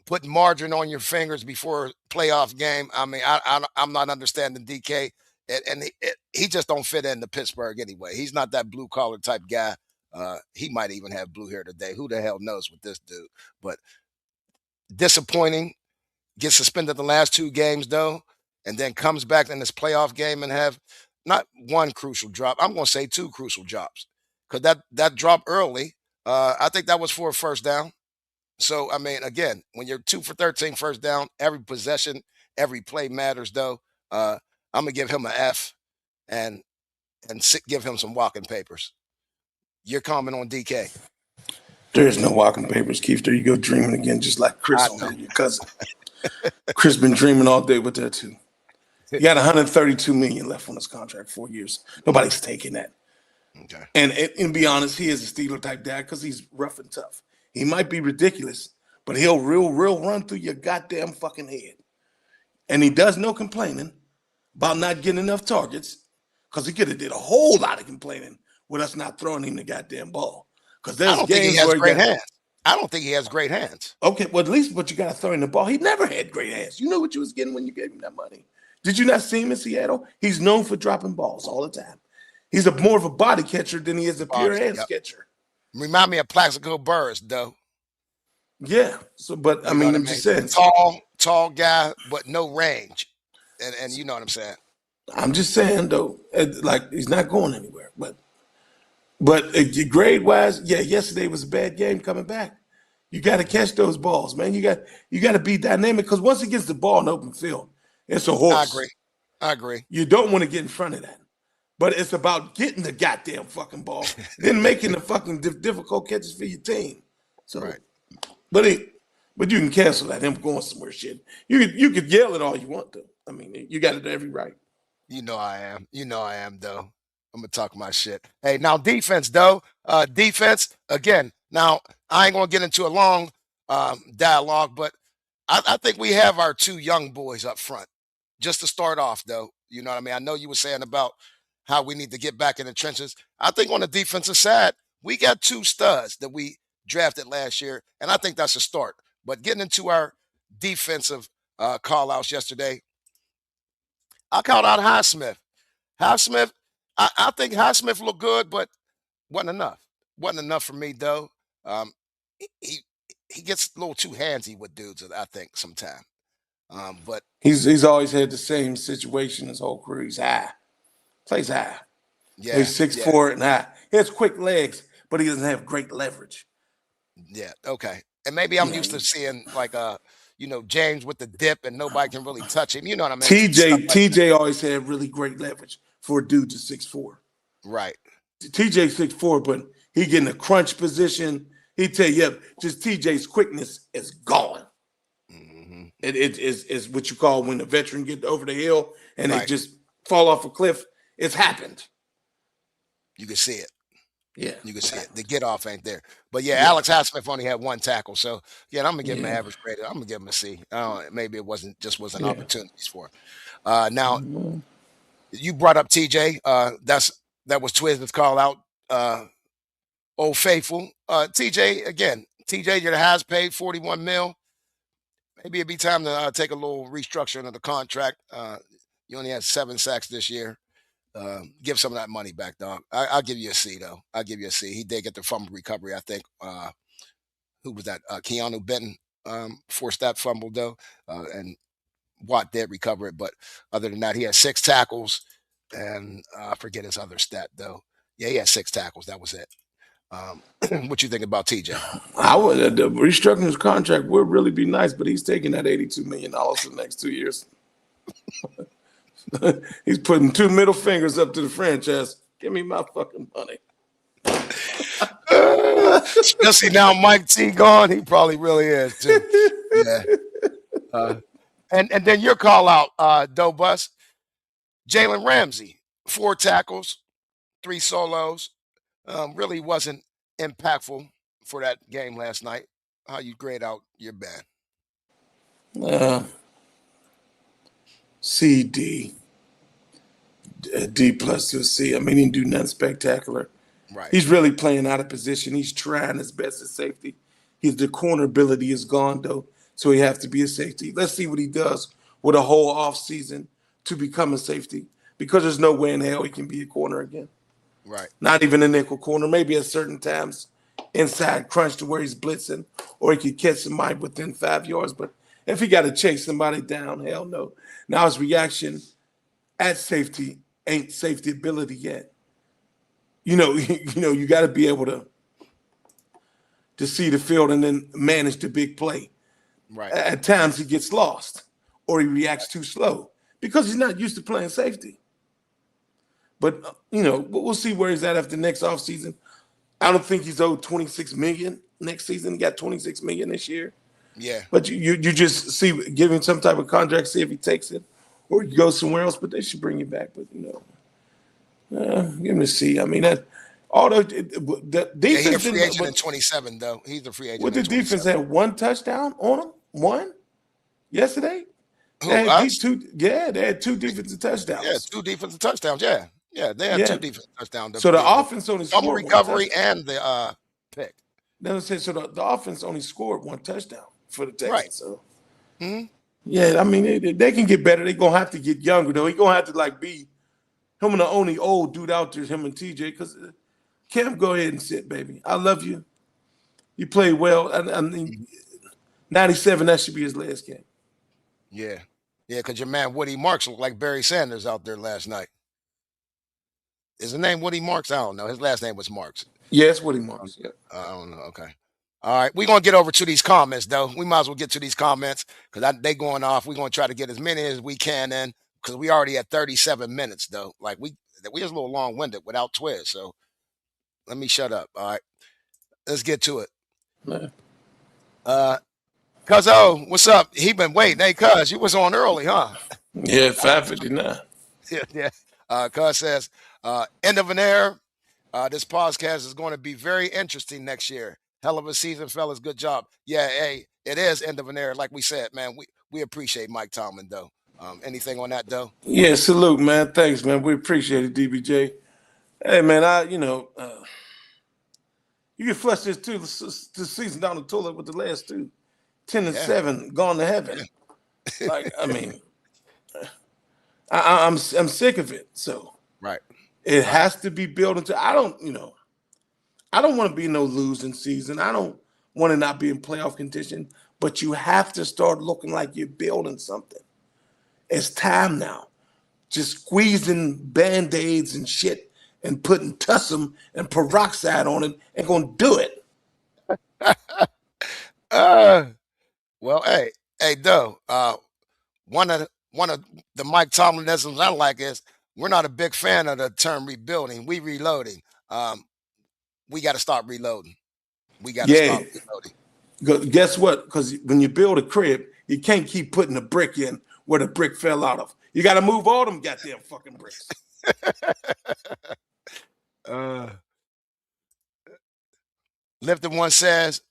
putting margarine on your fingers before a playoff game. I mean, I'm not understanding DK, and he just don't fit into Pittsburgh anyway. He's not that blue collar type guy. He might even have blue hair today. Who the hell knows with this dude? But disappointing. Gets suspended the last 2 games though, and then comes back in this playoff game and have not one crucial drop. I'm going to say 2 crucial drops because that drop early, I think that was for a first down. So I mean, again, when you're 2 for 13 first down, every possession, every play matters though. I'm gonna give him an F and give him some walking papers. You're comment on DK. There's no walking papers, Keith. There you go, dreaming again, just like I Chris over know. here, your cousin. Chris been dreaming all day with that too. He got 132 million left on his contract, 4 years. Nobody's taking that. Okay. And be honest, he is a Steeler type dad because he's rough and tough. He might be ridiculous, but he'll real run through your goddamn fucking head. And he does no complaining about not getting enough targets because he could have did a whole lot of complaining with us not throwing him the goddamn ball. Because I there's don't think he games has where he great got, hands. I don't think he has great hands. okay, well, at least what you got to throw in the ball. He never had great hands. You know what you was getting when you gave him that money. Did you not see him in Seattle? He's known for dropping balls all the time. He's more of a body catcher than he is a pure Body, hands yep. catcher. Remind me of Plaxico Burress, though. Yeah. So, but I You know mean, what I I'm mean? just saying. Tall guy, but no range. And you know what I'm saying? I'm just saying though, like he's not going anywhere. But grade wise, yeah, yesterday was a bad game coming back. You got to catch those balls, man. You got to be dynamic because once he gets the ball in open field, it's a horse. I agree. You don't want to get in front of that. But it's about getting the goddamn fucking ball, then making the fucking difficult catches for your team. So, Right. but you can cancel that him going somewhere. Shit, you could yell it all you want to. I mean, you got it every right. You know I am. You know I am, though. I'm gonna talk my shit. Hey, now defense, though. Defense again. Now I ain't gonna get into a long dialogue, but I think we have our two young boys up front. Just to start off, though, you know what I mean. I know you were saying about how we need to get back in the trenches. I think on the defensive side, we got two studs that we drafted last year, and I think that's a start. But getting into our defensive call outs yesterday, I called out Highsmith. Highsmith, I think Highsmith looked good, but wasn't enough. Wasn't enough for me, though. Um, he he gets a little too handsy with dudes, I think, sometimes. But He's always had the same situation his whole career. He's high, plays high. yeah, He's six yeah, four and high. He has quick legs, but he doesn't have great leverage. yeah. Okay. And maybe I'm Yeah. used to seeing like James with the dip and nobody can really touch him. You know what I mean? Stuff TJ like that. TJ always had really great leverage for a dude to 6'4". Right. TJ 6'4", but he get in a crunch position. He tell you, yep, just TJ's quickness is gone. Hmm. It is what you call when a veteran get over the hill and they Right. just fall off a cliff. It's happened. You can see it. Yeah. You can see it. The get off ain't there. But yeah, Yeah. Alex Highsmith only had one tackle. So yeah, I'm gonna give him an Yeah. average grade. I'm gonna give him a C. Maybe it wasn't Yeah. opportunities for him. Now Mhm. you brought up TJ. That was Twizzy's call out. Old faithful. TJ again. TJ, you're the highest paid, 41 mil. Maybe it'd be time to take a little restructuring of the contract. You only had 7 sacks this year. Give some of that money back, dog. I'll give you a C though. I'll give you a C. He did get the fumble recovery, I think. Who was that? Keanu Benton forced that fumble though, and Watt did recover it. But other than that, he had 6 tackles, and I forget his other stat though. Yeah, he had 6 tackles. That was it. What you think about TJ? I would the restructuring his contract would really be nice, but he's taking that $82 million for the next 2 years. He's putting 2 middle fingers up to the franchise. Give me my fucking money. Especially now Mike T gone, he probably really is too. Yeah. And then your call out, Doe Bus, Jalen Ramsey, 4 tackles, 3 solos. Really wasn't impactful for that game last night. How you grade out your band? Uh, C, D. D plus to a C. I mean, he didn't do nothing spectacular. Right. He's really playing out of position. He's trying his best at safety. The corner ability is gone though, so he has to be a safety. Let's see what he does with a whole off season to become a safety, because there's no way in hell he can be a corner again. Right. Not even a nickel corner. Maybe at certain times inside crunch to where he's blitzing, or he could catch somebody within 5 yards. But if he got to chase somebody down, hell no. Now his reaction at safety ain't safety ability yet. You got to be able to see the field and then manage the big play. Right. At times he gets lost or he reacts too slow because he's not used to playing safety. But we'll see where he's at after next offseason. I don't think he's owed $26 million next season. He got $26 million this year. Yeah. But you just see, give him some type of contract, see if he takes it, or you go somewhere else. But they should bring you back. But give him a C. I mean that all the Yeah, he's a defense free didn't. agent in 27, though. He's a free agent What in the defense 27. had one touchdown on him? One yesterday. Who, They had us? two. Yeah, they had two defensive Yeah, touchdowns. 2 defensive touchdowns. Yeah. Yeah, they had 2 Yeah. defensive touchdowns. So the The offense only fumble scored one recovery touchdown. and the pick. Then say so the offense only scored one touchdown for the Texans. Right. So hmm yeah, I mean they can get better. They're gonna have to get younger though. He's gonna have to like be him and the only old dude out there, him and TJ. Because Cam, go ahead and sit, baby. I love you. You played well. I mean, 97. That should be his last game. Yeah. Yeah, because your man Woody Marks looked like Barry Sanders out there last night. Is his name Woody Marks? I don't know. His last name was Marks. Yeah, that's what he marks. Yeah. I don't know. Okay. All right. We're going to get over to these comments, though. We might as well get to these comments because they going off. We're going to try to get as many as we can in because we already at 37 minutes, though. Like, we just a little long-winded without Twiz. So let me shut up. All right. Let's get to it. Yeah. Cuz, what's up? He been waiting. Hey, Cuz, you was on early, huh? Yeah, 5:59. Yeah. Cuz says, end of an era. This podcast is going to be very interesting next year. Hell of a season, fellas. Good job. Yeah, hey, it is end of an era. Like we said, man, we appreciate Mike Tomlin, though. Anything on that, though? Yeah, salute, man. Thanks, man. We appreciate it, DBJ. Hey, man, you can flush this season down the toilet with the last two. 10-7, gone to heaven. Yeah. Like, I mean, I'm sick of it. So Right. it has to be built into. I don't want to be no losing season. I don't want to not be in playoff contention. But you have to start looking like you're building something. It's time now. Just squeezing Band-Aids and shit and putting Tussum and peroxide on it ain't gonna do it. Well, hey, Doe. One of the Mike Tomlinisms I like is we're not a big fan of the term rebuilding. We reloading. We got to stop reloading. We got to stop reloading. Guess what? Because when you build a crib, you can't keep putting a brick in where the brick fell out of. You got to move all them goddamn fucking bricks. Lifted One says,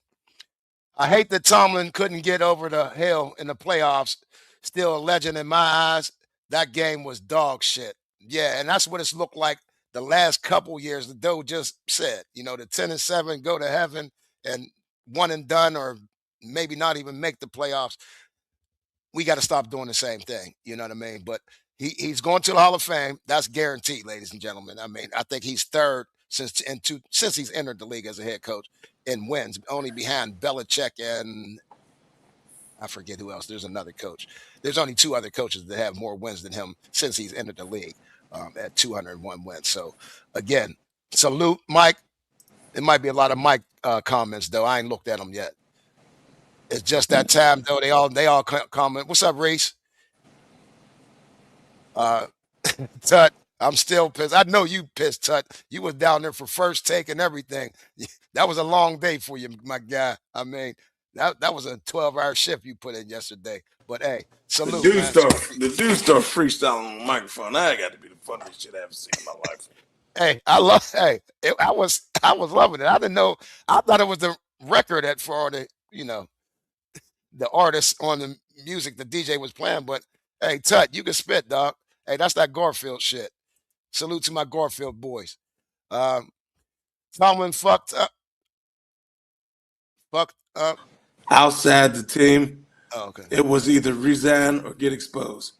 I hate that Tomlin couldn't get over the hill in the playoffs. Still a legend in my eyes. That game was dog shit. Yeah, and that's what it's looked like the last couple years. The Doe just said, the 10-7 go to heaven and one and done, or maybe not even make the playoffs. We got to stop doing the same thing. You know what I mean? But he's going to the Hall of Fame. That's guaranteed, ladies and gentlemen. I mean, I think he's third since he's entered the league as a head coach in wins, only behind Belichick and I forget who else. There's another coach. There's only 2 other coaches that have more wins than him since he's entered the league at 201 wins. So, again, salute, Mike. There might be a lot of Mike comments, though. I ain't looked at them yet. It's just that time, though. They all comment. What's up, Reese? Tut, I'm still pissed. I know you pissed, Tut. You was down there for first take and everything. That was a long day for you, my guy. I mean, that was a 12-hour shift you put in yesterday. But hey, salute. The dude start freestyling on the microphone. That got to be the funniest shit I ever seen in my life. Hey, I was loving it. I didn't know. I thought it was the record for the the artists on the music the DJ was playing. But hey, Tut, you can spit, dog. Hey, that's that Garfield shit. Salute to my Garfield boys. Tomlin fucked up. Outside the team, okay. It was either resign or get exposed.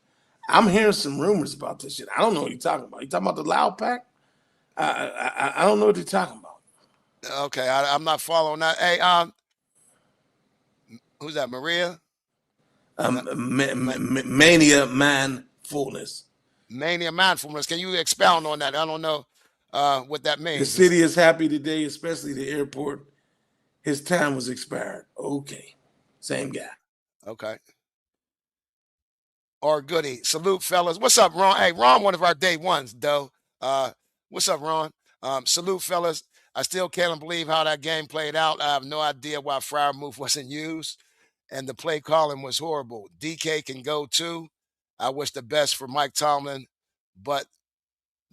I'm hearing some rumors about this shit. I don't know what you're talking about. You talking about the Loud Pack? I don't know what you're talking about. Okay, I'm not following that. Hey, who's that? Maria? Mania mindfulness. Mania mindfulness. Can you expound on that? I don't know what that means. The city is happy today, especially the airport. His time was expired. Okay. Same guy. Okay. Or goody. Salute, fellas. What's up, Ron? Hey, Ron, one of our day ones, though. What's up, Ron? Salute, fellas. I still can't believe how that game played out. I have no idea why Freiermuth wasn't used, and the play calling was horrible. DK can go too. I wish the best for Mike Tomlin, but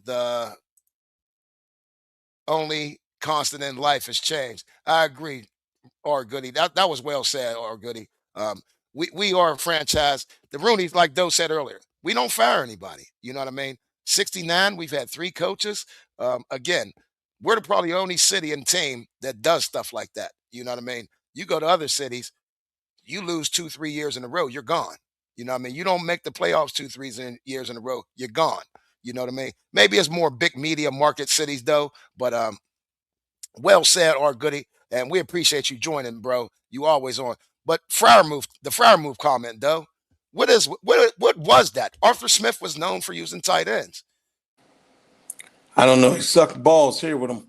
the only constant in life is change. I agree, or Goody. That was well said, or Goody. We are a franchise. The Rooney's, like Doe said earlier, we don't fire anybody. You know what I mean? 69, we've had 3 coaches. Again, we're probably the only city and team that does stuff like that. You know what I mean? You go to other cities, you lose 2, 3 years in a row, you're gone. You know what I mean? You don't make the playoffs 2, 3 years in a row, you're gone. You know what I mean? Maybe it's more big media market cities though, but well said, or Goody, and we appreciate you joining, bro. You always on. But the Freiermuth comment though. What was that? Arthur Smith was known for using tight ends. I don't know. He sucked balls here with him.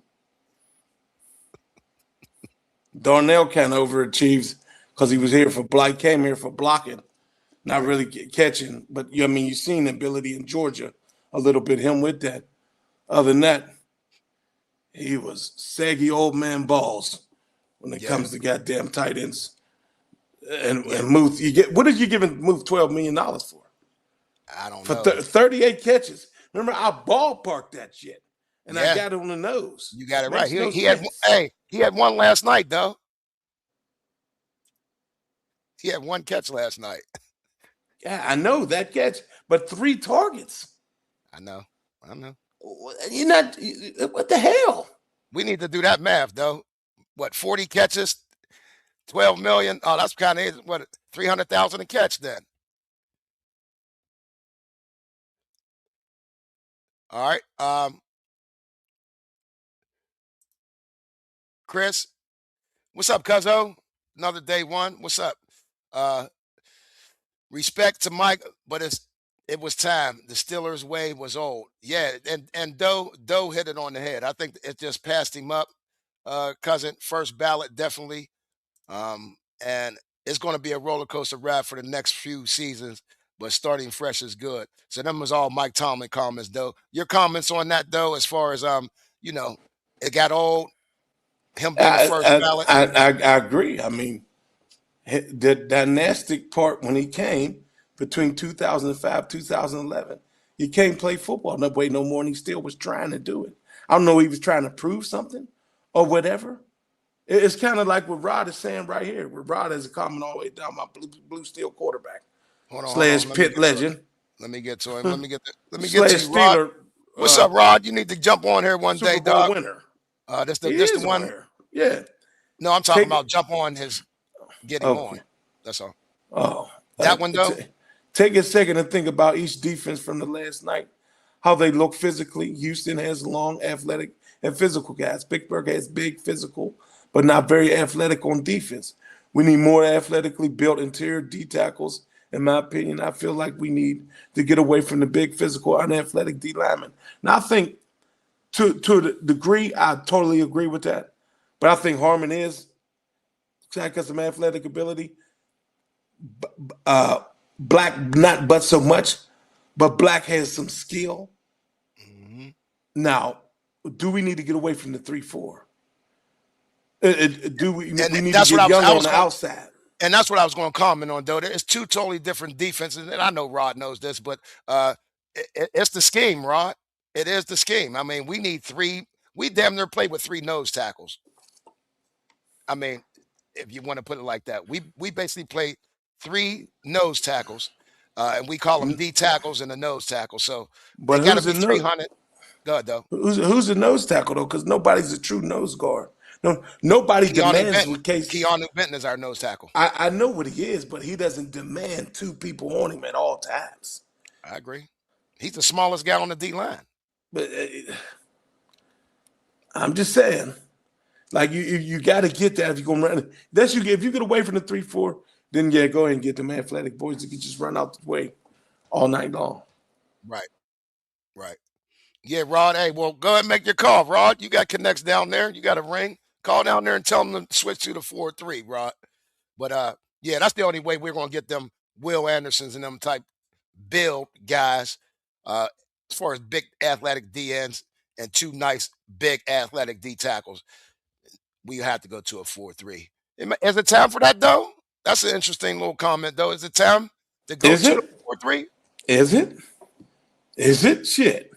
Darnell kind of overachieves because he was here for came here for blocking, not really catching. But I mean, you've seen the ability in Georgia a little bit. Him with that. Other than that, he was saggy old man balls when it comes to goddamn tight ends. And Muth, what did you giving Muth $12 million for? I don't for know. 38 catches. Remember, I ballparked that shit, and I got it on the nose. You got it right. He had one last night though. He had 1 catch last night. Yeah, I know that catch, but 3 targets. I know. You're not. What the hell? We need to do that math though. What, 40 catches, 12 million? Oh, that's kind of what, 300,000 a catch then. All right. Chris, what's up, Cuzzo? Another day one. What's up? Respect to Mike, but it was time. The Steelers' way was old. Yeah, and Doe hit it on the head. I think it just passed him up. Cousin, first ballot, definitely. And it's going to be a roller coaster ride for the next few seasons, but starting fresh is good. So them was all Mike Tomlin comments, Doe. Your comments on that, though, as far as it got old, him being the first ballot. I agree. I mean, the dynastic part when he came between 2005 2011, he can't play football no way no more, and he still was trying to do it. I don't know if he was trying to prove something or whatever. It's kind of like what Rod is saying right here. Where Rod has a comment all the way down, my blue steel quarterback / Pitt legend. Let me get to him. Let me get to you, Rod. What's up, Rod? You need to jump on here one day, dog. Winner. This the one. Winner. Yeah. No, I'm talking about jump on his. Get him on. That's all. Oh, that one though. Take a second and think about each defense from the last night. How they look physically. Houston has long, athletic, and physical guys. Pittsburgh has big, physical, but not very athletic on defense. We need more athletically built interior D tackles. In my opinion, I feel like we need to get away from the big, physical, unathletic D linemen. Now, I think to the degree, I totally agree with that. But I think Harmon is got some athletic ability. Black, not but so much, but Black has some skill. Mm-hmm. Now, do we need to get away from the 3-4? Do we need to get young on the outside? And that's what I was going to comment on, though. It's 2 totally different defenses, and I know Rod knows this, but it's the scheme, Rod. It is the scheme. I mean, we need 3. We damn near play with 3 nose tackles. I mean, if you want to put it like that, we basically play 3 nose tackles, and we call them D tackles and the nose tackle. So but they got to be 300. Go ahead, though. Who's the nose tackle though? Because nobody's a true nose guard. No, nobody demands what case. Keanu Benton is our nose tackle. I know what he is, but he doesn't demand 2 people on him at all times. I agree. He's the smallest guy on the D line. But I'm just saying, like you got to get that if you're gonna run. If you get away from the 3-4, then go ahead and get them athletic boys that can just run out the way all night long. Right. Yeah, Rod. Hey, well, go ahead and make your call, Rod. You got connects down there. You got a ring. Call down there and tell them to switch to the 4-3, Rod. But yeah, that's the only way we're gonna get them Will Andersons and them type build guys. As far as big athletic DNs and 2 nice big athletic D tackles, we have to go to a 4-3. Is it time for that though? That's an interesting little comment though. Is it time to go Is to the it? 4-3? Is it? Is it? Shit.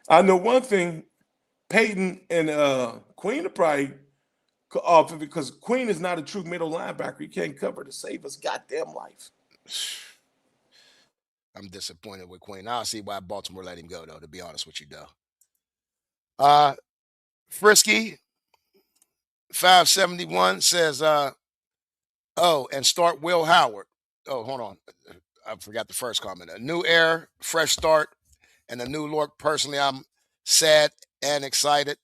I know one thing. Peyton and Queen are probably off because Queen is not a true middle linebacker. He can't cover to save his goddamn life. I'm disappointed with Queen. I'll see why Baltimore let him go though, to be honest with you though. Frisky 571 says, oh, and start Will Howard. Oh, hold on. I forgot the first comment. A new era, fresh start, and a new look. Personally, I'm sad and excited.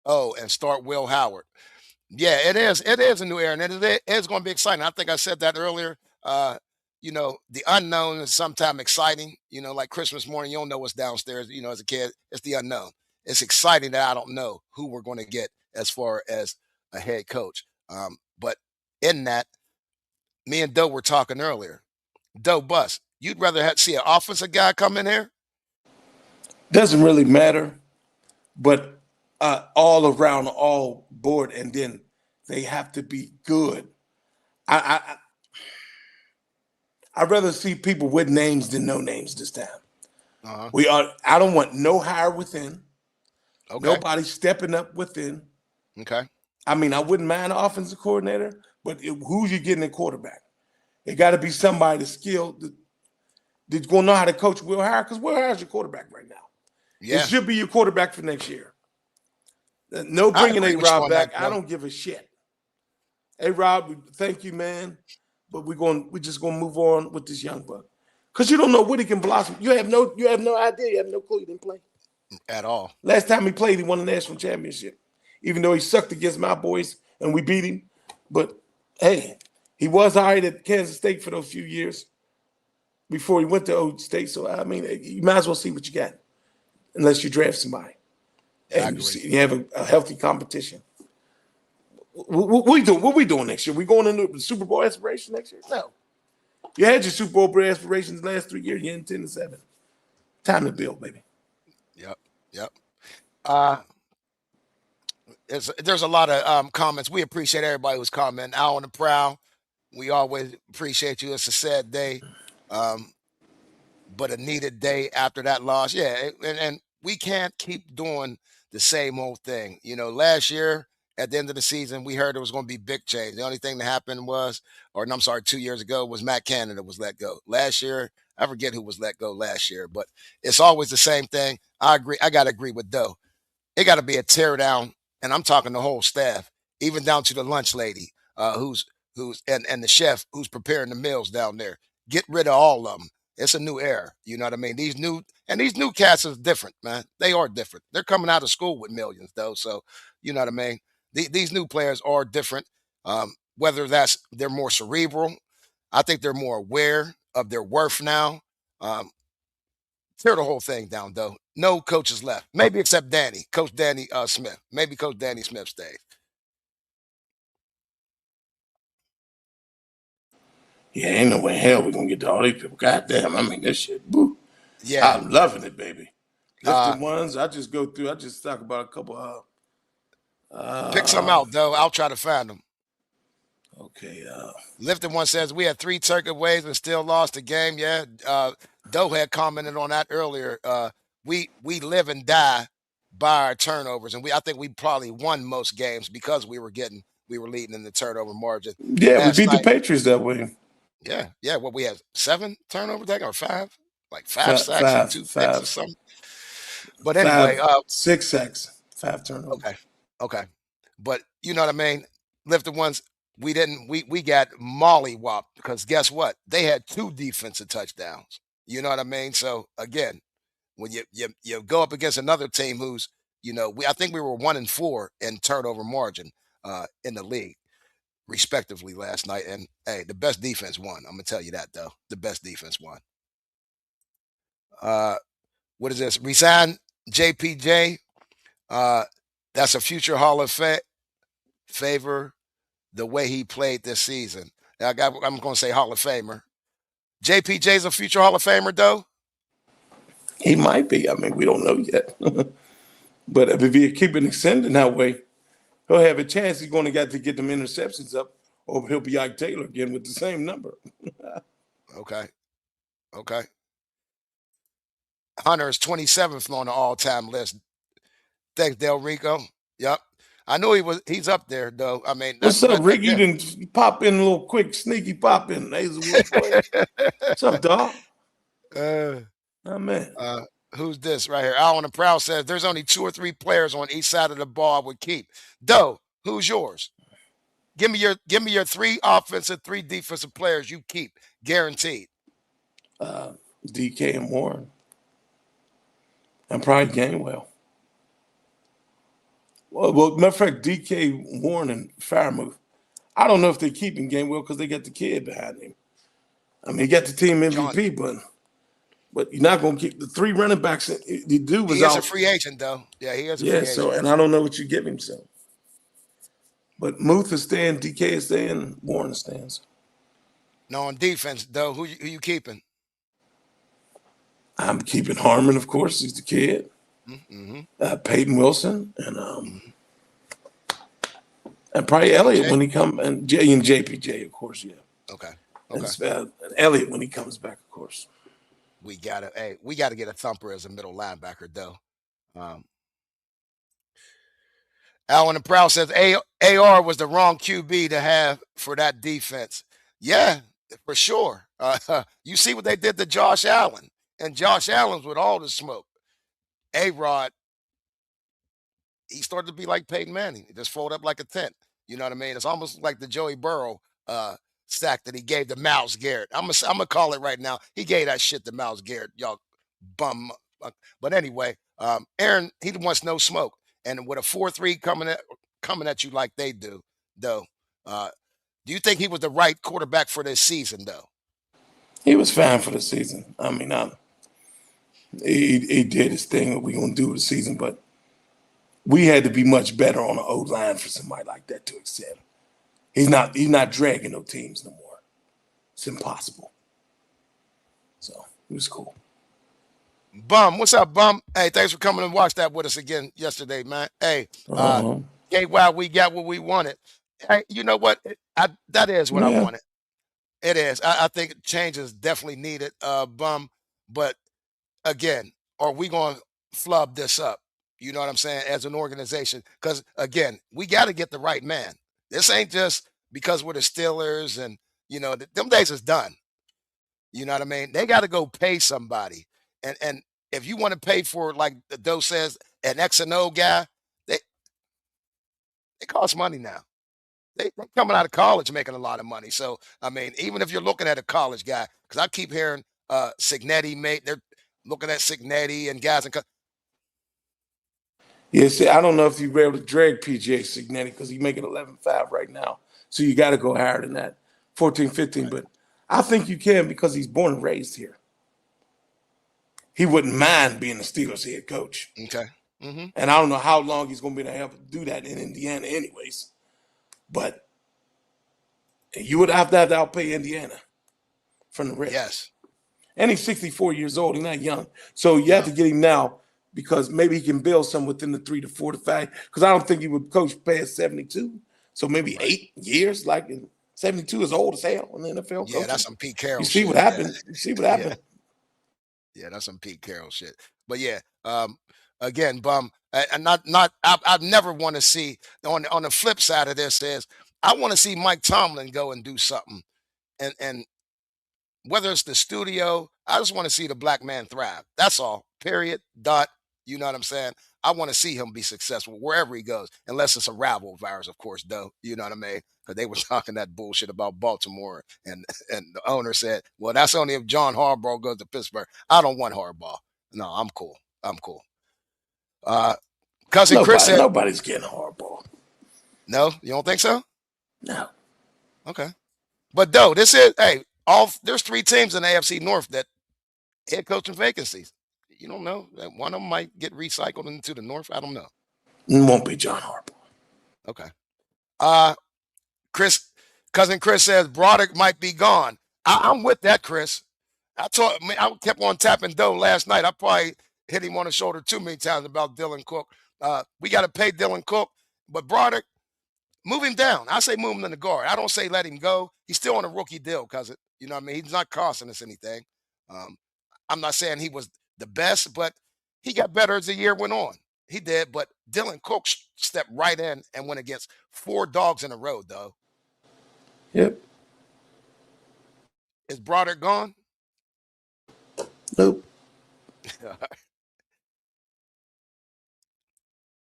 Oh, and start Will Howard. Yeah, it is. It is a new era, and it is going to be exciting. I think I said that earlier. The unknown is sometimes exciting. Like Christmas morning, you don't know what's downstairs. As a kid, it's the unknown. It's exciting that I don't know who we're going to get as far as a head coach. But in that, me and Doe were talking earlier. Doe Bus, you'd rather see an offensive guy come in here? Doesn't really matter, but all around, all board, and then they have to be good. I'd rather see people with names than no names this time. I don't want no hire within. Okay. Nobody stepping up within. Okay. I mean, I wouldn't mind an offensive coordinator, but who's you getting a quarterback? It got to be somebody that's skilled that's going to know how to coach Will Howard, because Will Howard's your quarterback right now. Yeah. It should be your quarterback for next year. No bringing A-Rob back. I don't give a shit. A-Rob, thank you, man. But we're just gonna move on with this young buck. Because you don't know what he can blossom. You have no idea. You have no clue he didn't play. At all. Last time he played, he won the national championship. Even though he sucked against my boys and we beat him. But hey, he was all right at Kansas State for those few years before he went to Old State. So I mean, you might as well see what you got. Unless you draft somebody. And you have a healthy competition. What we doing next year? We going into the Super Bowl aspiration next year? No. You had your Super Bowl aspirations the last 3 years. You're in 10-7. Time to build, baby. Yep. There's a lot of comments. We appreciate everybody who's commenting. Out on the prowl. We always appreciate you. It's a sad day, but a needed day after that loss. Yeah, and we can't keep doing the same old thing. Last year at the end of the season, we heard there was going to be big change. The only thing that happened was, 2 years ago, was Matt Canada was let go. Last year, I forget who was let go last year, but it's always the same thing. I agree. I got to agree with Doe. It got to be a tear down, and I'm talking the whole staff, even down to the lunch lady, who's and the chef who's preparing the meals down there. Get rid of all of them. It's a new era. You know what I mean? These new cats are different, man. They are different. They're coming out of school with millions, though. So, you know what I mean? These new players are different. Whether they're more cerebral, I think they're more aware of their worth now. Tear the whole thing down, though. No coaches left, maybe except Coach Danny Smith. Maybe Coach Danny Smith stays. Yeah, ain't no way in hell we're gonna get to all these people. God damn, I mean this shit. Boo. Yeah. I'm loving it, baby. Lifted ones. I just talk about a couple pick some out, though. I'll try to find them. Okay. Lifted one says we had 3 takeaways and still lost the game. Yeah. Doe had commented on that earlier. We live and die by our turnovers, and I think we probably won most games because we were leading in the turnover margin. Yeah, we beat the Patriots that way. Yeah. What we had 7 turnovers or 5? Like 5 sacks and 2 picks or something. But anyway, 6 sacks, 5 turnovers. Okay. But you know what I mean? Lifted ones, we got mollywopped because guess what? They had 2 defensive touchdowns. You know what I mean? So again, when you go up against another team who's, I think we were 1-4 in turnover margin in the league, respectively, last night. And hey, the best defense won. I'm gonna tell you that though. The best defense won. What is this? Resign JPJ. That's a future Hall of favor the way he played this season. I'm going to say Hall of Famer. JPJ's a future Hall of Famer, though? He might be. I mean, we don't know yet. But if he keep it extending that way, he'll have a chance. He's going to get them interceptions up, or he'll be Ike Taylor again with the same number. Okay. Okay. Hunter is 27th on the all-time list. Thanks, Del Rico. Yep. I knew he's up there though. I mean, What's up, Rick? You again. didn't pop in a little quick, sneaky pop in. Hazelwood boy. What's up, dog? Oh man. Who's this right here? Alan the Proud says there's only 2 or 3 players on each side of the ball I would keep. Doe, who's yours? Give me your 3 offensive, 3 defensive players you keep, guaranteed. DK and Warren. And probably Gainwell. Well, matter of fact, DK, Warren, and Fairmouth. I don't know if they're keeping Gainwell because they got the kid behind him. I mean, he got the team MVP, but you're not going to keep the 3 running backs. The dude was He is out. a free agent, though. Yeah, he is a free agent. So, and I don't know what you give him, so. But Muth is staying, DK is staying, Warren stands. No, on defense, though, who you keeping? I'm keeping Harmon, of course. He's the kid. Mm-hmm. Peyton Wilson and probably Elliott when he comes, and JPJ, of course, yeah. Okay. And Elliott when he comes back, of course. We gotta get a thumper as a middle linebacker, though. Alan the Proud says AR was the wrong QB to have for that defense. Yeah, for sure. You see what they did to Josh Allen, and Josh Allen's with all the smoke. A-Rod, he started to be like Peyton Manning. He just folded up like a tent. You know what I mean? It's almost like the Joey Burrow sack that he gave to Myles Garrett. I'm gonna call it right now. He gave that shit to Myles Garrett, y'all bum. But anyway, Aaron, he wants no smoke. And with a 4-3 coming at you like they do, though, do you think he was the right quarterback for this season, though? He was fine for the season. I mean, he did his thing. What we gonna do with the season, but we had to be much better on the O-line for somebody like that to accept. He's not dragging no teams no more. It's impossible. So it was cool. Bum, what's up, Bum? Hey, thanks for coming and watch that with us again yesterday, man. Hey, while we got what we wanted. Hey, you know what? That is what I wanted. It is. I think change is definitely needed, Bum. But again, are we going to flub this up? You know what I'm saying? As an organization, because again, we got to get the right man. This ain't just because we're the Steelers and them days is done. You know what I mean? They got to go pay somebody. And if you want to pay for, like the Doe says, an X and O guy, they cost money now. They coming out of college making a lot of money. So I mean, even if you're looking at a college guy, because I keep hearing Signetti, mate, they're looking at Signetti and guys and. Yeah, see, I don't know if you're able to drag PGA Signetti because he's making 11.5 right now. So you got to go higher than that, 14, 15. Right. But I think you can because he's born and raised here. He wouldn't mind being the Steelers head coach. Okay. Mm-hmm. And I don't know how long he's going to be able to do that in Indiana anyways. But you would have to outpay Indiana from the rest. Yes. And he's 64 years old. He's not young. So you have to get him now because maybe he can build some within the 3 to 4 to 5. Because I don't think he would coach past 72. So maybe 8 years, like 72 is old as hell in the NFL. Yeah, that's some Pete Carroll shit. You see what happened. You see what happened. Yeah, that's some Pete Carroll shit. But yeah, again, Bum, and I never want to see on the flip side of this is I want to see Mike Tomlin go and do something, and whether it's the studio, I just want to see the black man thrive. That's all. Period. Dot. You know what I'm saying? I want to see him be successful wherever he goes, unless it's a rival virus, of course, though. You know what I mean? Because they were talking that bullshit about Baltimore, and the owner said, well, that's only if John Harbaugh goes to Pittsburgh. I don't want Harbaugh. No, I'm cool. Cousin Chris said nobody's getting Harbaugh. No, you don't think so? No. Okay. But though there's 3 teams in the AFC North that head coaching vacancies. You don't know that one of them might get recycled into the North. I don't know. It won't be John Harbaugh. Okay. Cousin Chris says Broderick might be gone. I'm with that, Chris. I kept on tapping Doe last night. I probably hit him on the shoulder too many times about Dylan Cook. We got to pay Dylan Cook, but Broderick, move him down. I say move him in the guard. I don't say let him go. He's still on a rookie deal, cuz you know what I mean? He's not costing us anything. Um, I'm not saying he was the best, but he got better as the year went on. He did, but Dylan Cook stepped right in and went against 4 dogs in a row, though. Yep. Is Broderick gone? Nope.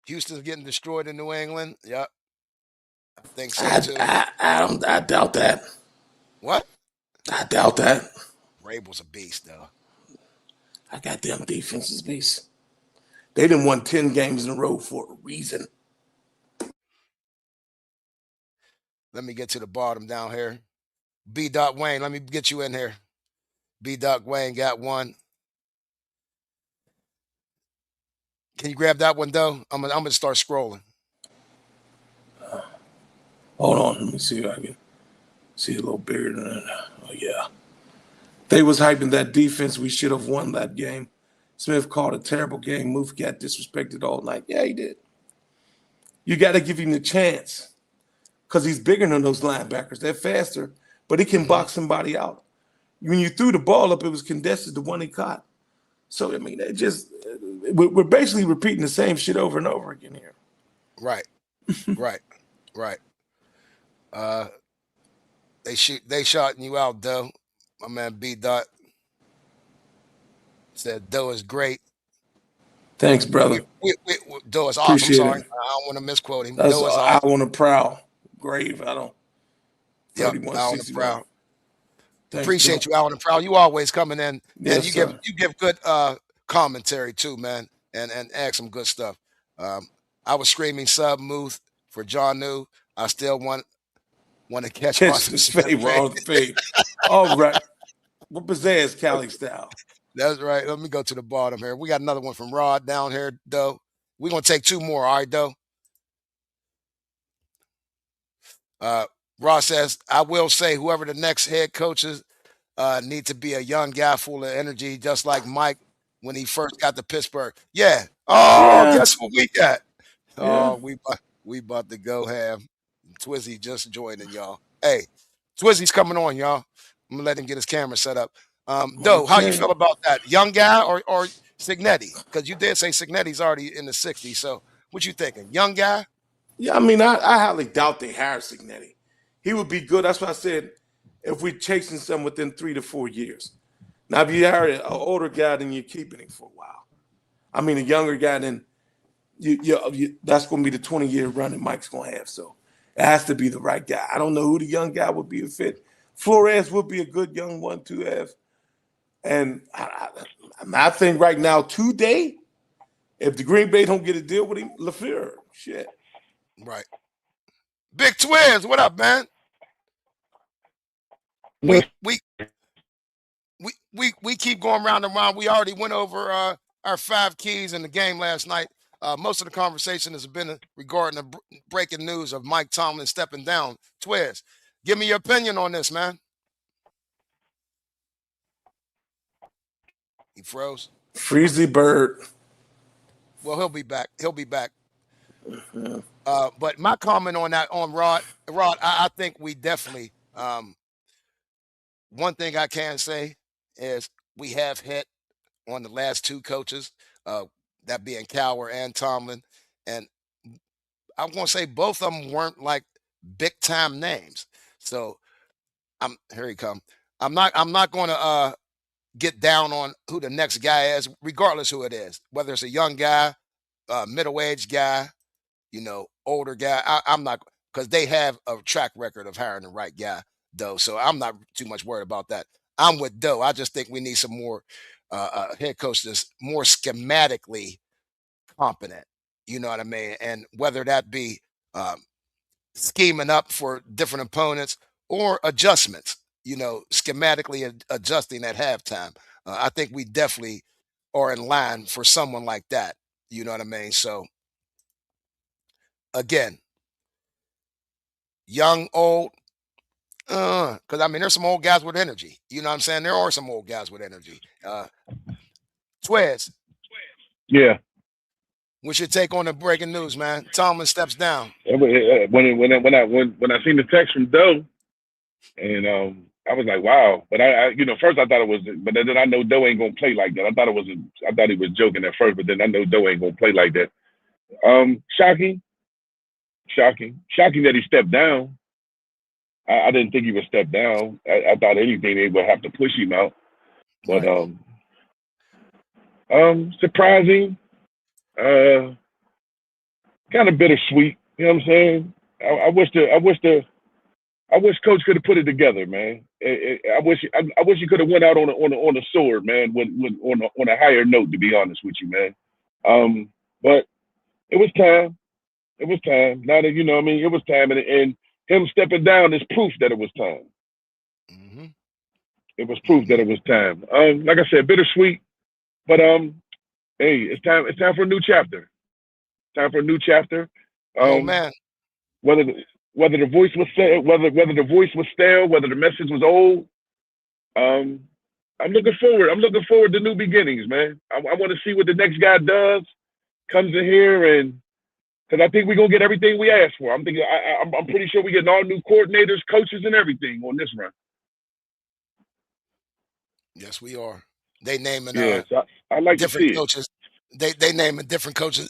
Houston's getting destroyed in New England. Yep. I think so too. I doubt that. What? I doubt that. Rabel's a beast, though. I got them defenses beast. They didn't won 10 games in a row for a reason. Let me get to the bottom down here. B. Wayne, let me get you in here. B. Wayne got one. Can you grab that one, though? I'm gonna start scrolling. Hold on, let me see if I can see a little bigger than that. Oh yeah. They was hyping that defense. We should have won that game. Smith called a terrible game. Move got disrespected all night. Yeah, he did. You got to give him the chance because he's bigger than those linebackers. They're faster, but he can box somebody out. When you threw the ball up, it was contested, the one he caught. So, I mean, we're basically repeating the same shit over and over again here. Right. Right. They shotting you out, Doe. My man B. Said Doe is great. Thanks, brother. Doe is awesome. Appreciate I'm sorry. it. I don't want to misquote him. That's Doe is awesome. I on a prowl grave. I don't. Yep, Al on the prowl. Thanks, Appreciate Doe. you, Al on the prowl. You always coming in, Yes, and you give good commentary too, man, and add some good stuff. I was screaming sub Muth for John New. I still want to catch the fade. All right. What pizzazz Cali style? That's right. Let me go to the bottom here. We got another one from Rod down here, Doe. We're gonna take 2 more, all right, Doe. Ross says, I will say whoever the next head coaches need to be a young guy full of energy, just like Mike when he first got to Pittsburgh. Yeah. Oh, yeah. Guess what we got? Yeah. Oh, we about to go have Twizzy just joining, y'all. Hey, Twizzy's coming on, y'all. I'm gonna let him get his camera set up. Doe, how you feel about that? Young guy or Signetti? Because you did say Signetti's already in the 60s. So what you thinking? Young guy? Yeah, I mean, I highly doubt they hire Signetti. He would be good. That's what I said. If we're chasing some within 3 to 4 years. Now, if you hire an older guy, then you're keeping him for a while. I mean, a younger guy, then that's going to be the 20-year run that Mike's going to have. So it has to be the right guy. I don't know who the young guy would be a fit. Flores would be a good young one to have. And I think right now, today, if the Green Bay don't get a deal with him, LaFleur, shit. Right. Big Twizzy, what up, man? We keep going round and round. We already went over our 5 keys in the game last night. Most of the conversation has been regarding the breaking news of Mike Tomlin stepping down. Twizzy, give me your opinion on this, man. He froze. Freezy bird. Well, he'll be back. But my comment on that, on Rod, I think we definitely, one thing I can say is we have hit on the last 2 coaches, that being Cowher and Tomlin. And I'm going to say both of them weren't like big time names. So here he come. I'm not going to get down on who the next guy is, regardless who it is, whether it's a young guy, middle-aged guy, older guy. I'm not, because they have a track record of hiring the right guy, though. So I'm not too much worried about that. I'm with Doe. I just think we need some more head coaches, more schematically competent. You know what I mean? And whether that be scheming up for different opponents or adjustments, schematically adjusting at halftime. I think we definitely are in line for someone like that. You know what I mean? So, again, young, old, Because I mean, there's some old guys with energy. You know what I'm saying? There are some old guys with energy. Twiz, Yeah. what's your take on the breaking news, man? Tomlin steps down. When I seen the text from Doe, and I was like, wow. But I first I thought it was, but then I know Doe ain't gonna play like that. I thought he was joking at first, but then I know Doe ain't gonna play like that. Shocking that he stepped down. I didn't think he would step down. I thought anything they would have to push him out. But surprising, kind of bittersweet. You know what I'm saying? I wish Coach could have put it together, man. I wish he could have went out on a sword, man, on a higher note. To be honest with you, man. But it was time. It was time. Now that it was time, and him stepping down is proof that it was time. Mm-hmm. It was proof that it was time. Like I said, bittersweet, but hey, it's time. It's time for a new chapter. Time for a new chapter. Oh man. Whether the voice was stale, whether the message was old. I'm looking forward. I'm looking forward to new beginnings, man. I want to see what the next guy does. Comes in here and. Because I think we're gonna get everything we asked for. I'm pretty sure we're getting all new coordinators, coaches, and everything on this run. Yes, we are. They naming I like different to see coaches. They naming different coaches.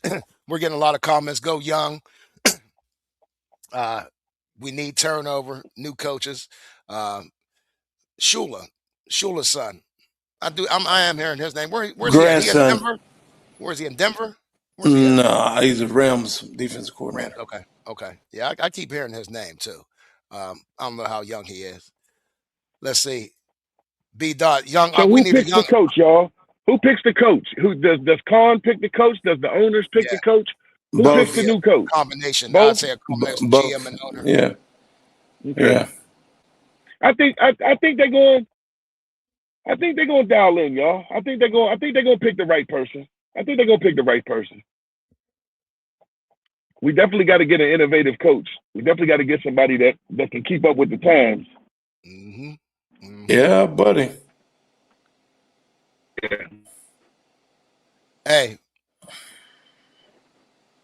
We're getting a lot of comments. Go Young. We need turnover. New coaches. Shula's son. I am hearing his name. Where's he at? He in Denver? Where is he in Denver? No, he's a Rams defensive coordinator. Okay. Yeah, I keep hearing his name too. I don't know how young he is. Let's see. B. Dot Young. So who picks the coach, y'all? Who picks the coach? Who does Khan pick the coach? Does the owners pick the coach? Who picks the new coach? Combination. Both? I'd say a combination. Both. GM and owner. Yeah. Okay. Yeah. I think they're going. I think they're going to dial in, y'all. I think they're going to pick the right person. We definitely got to get an innovative coach. We definitely got to get somebody that can keep up with the times. Mm-hmm. Mm-hmm. Yeah, buddy. Yeah. Hey,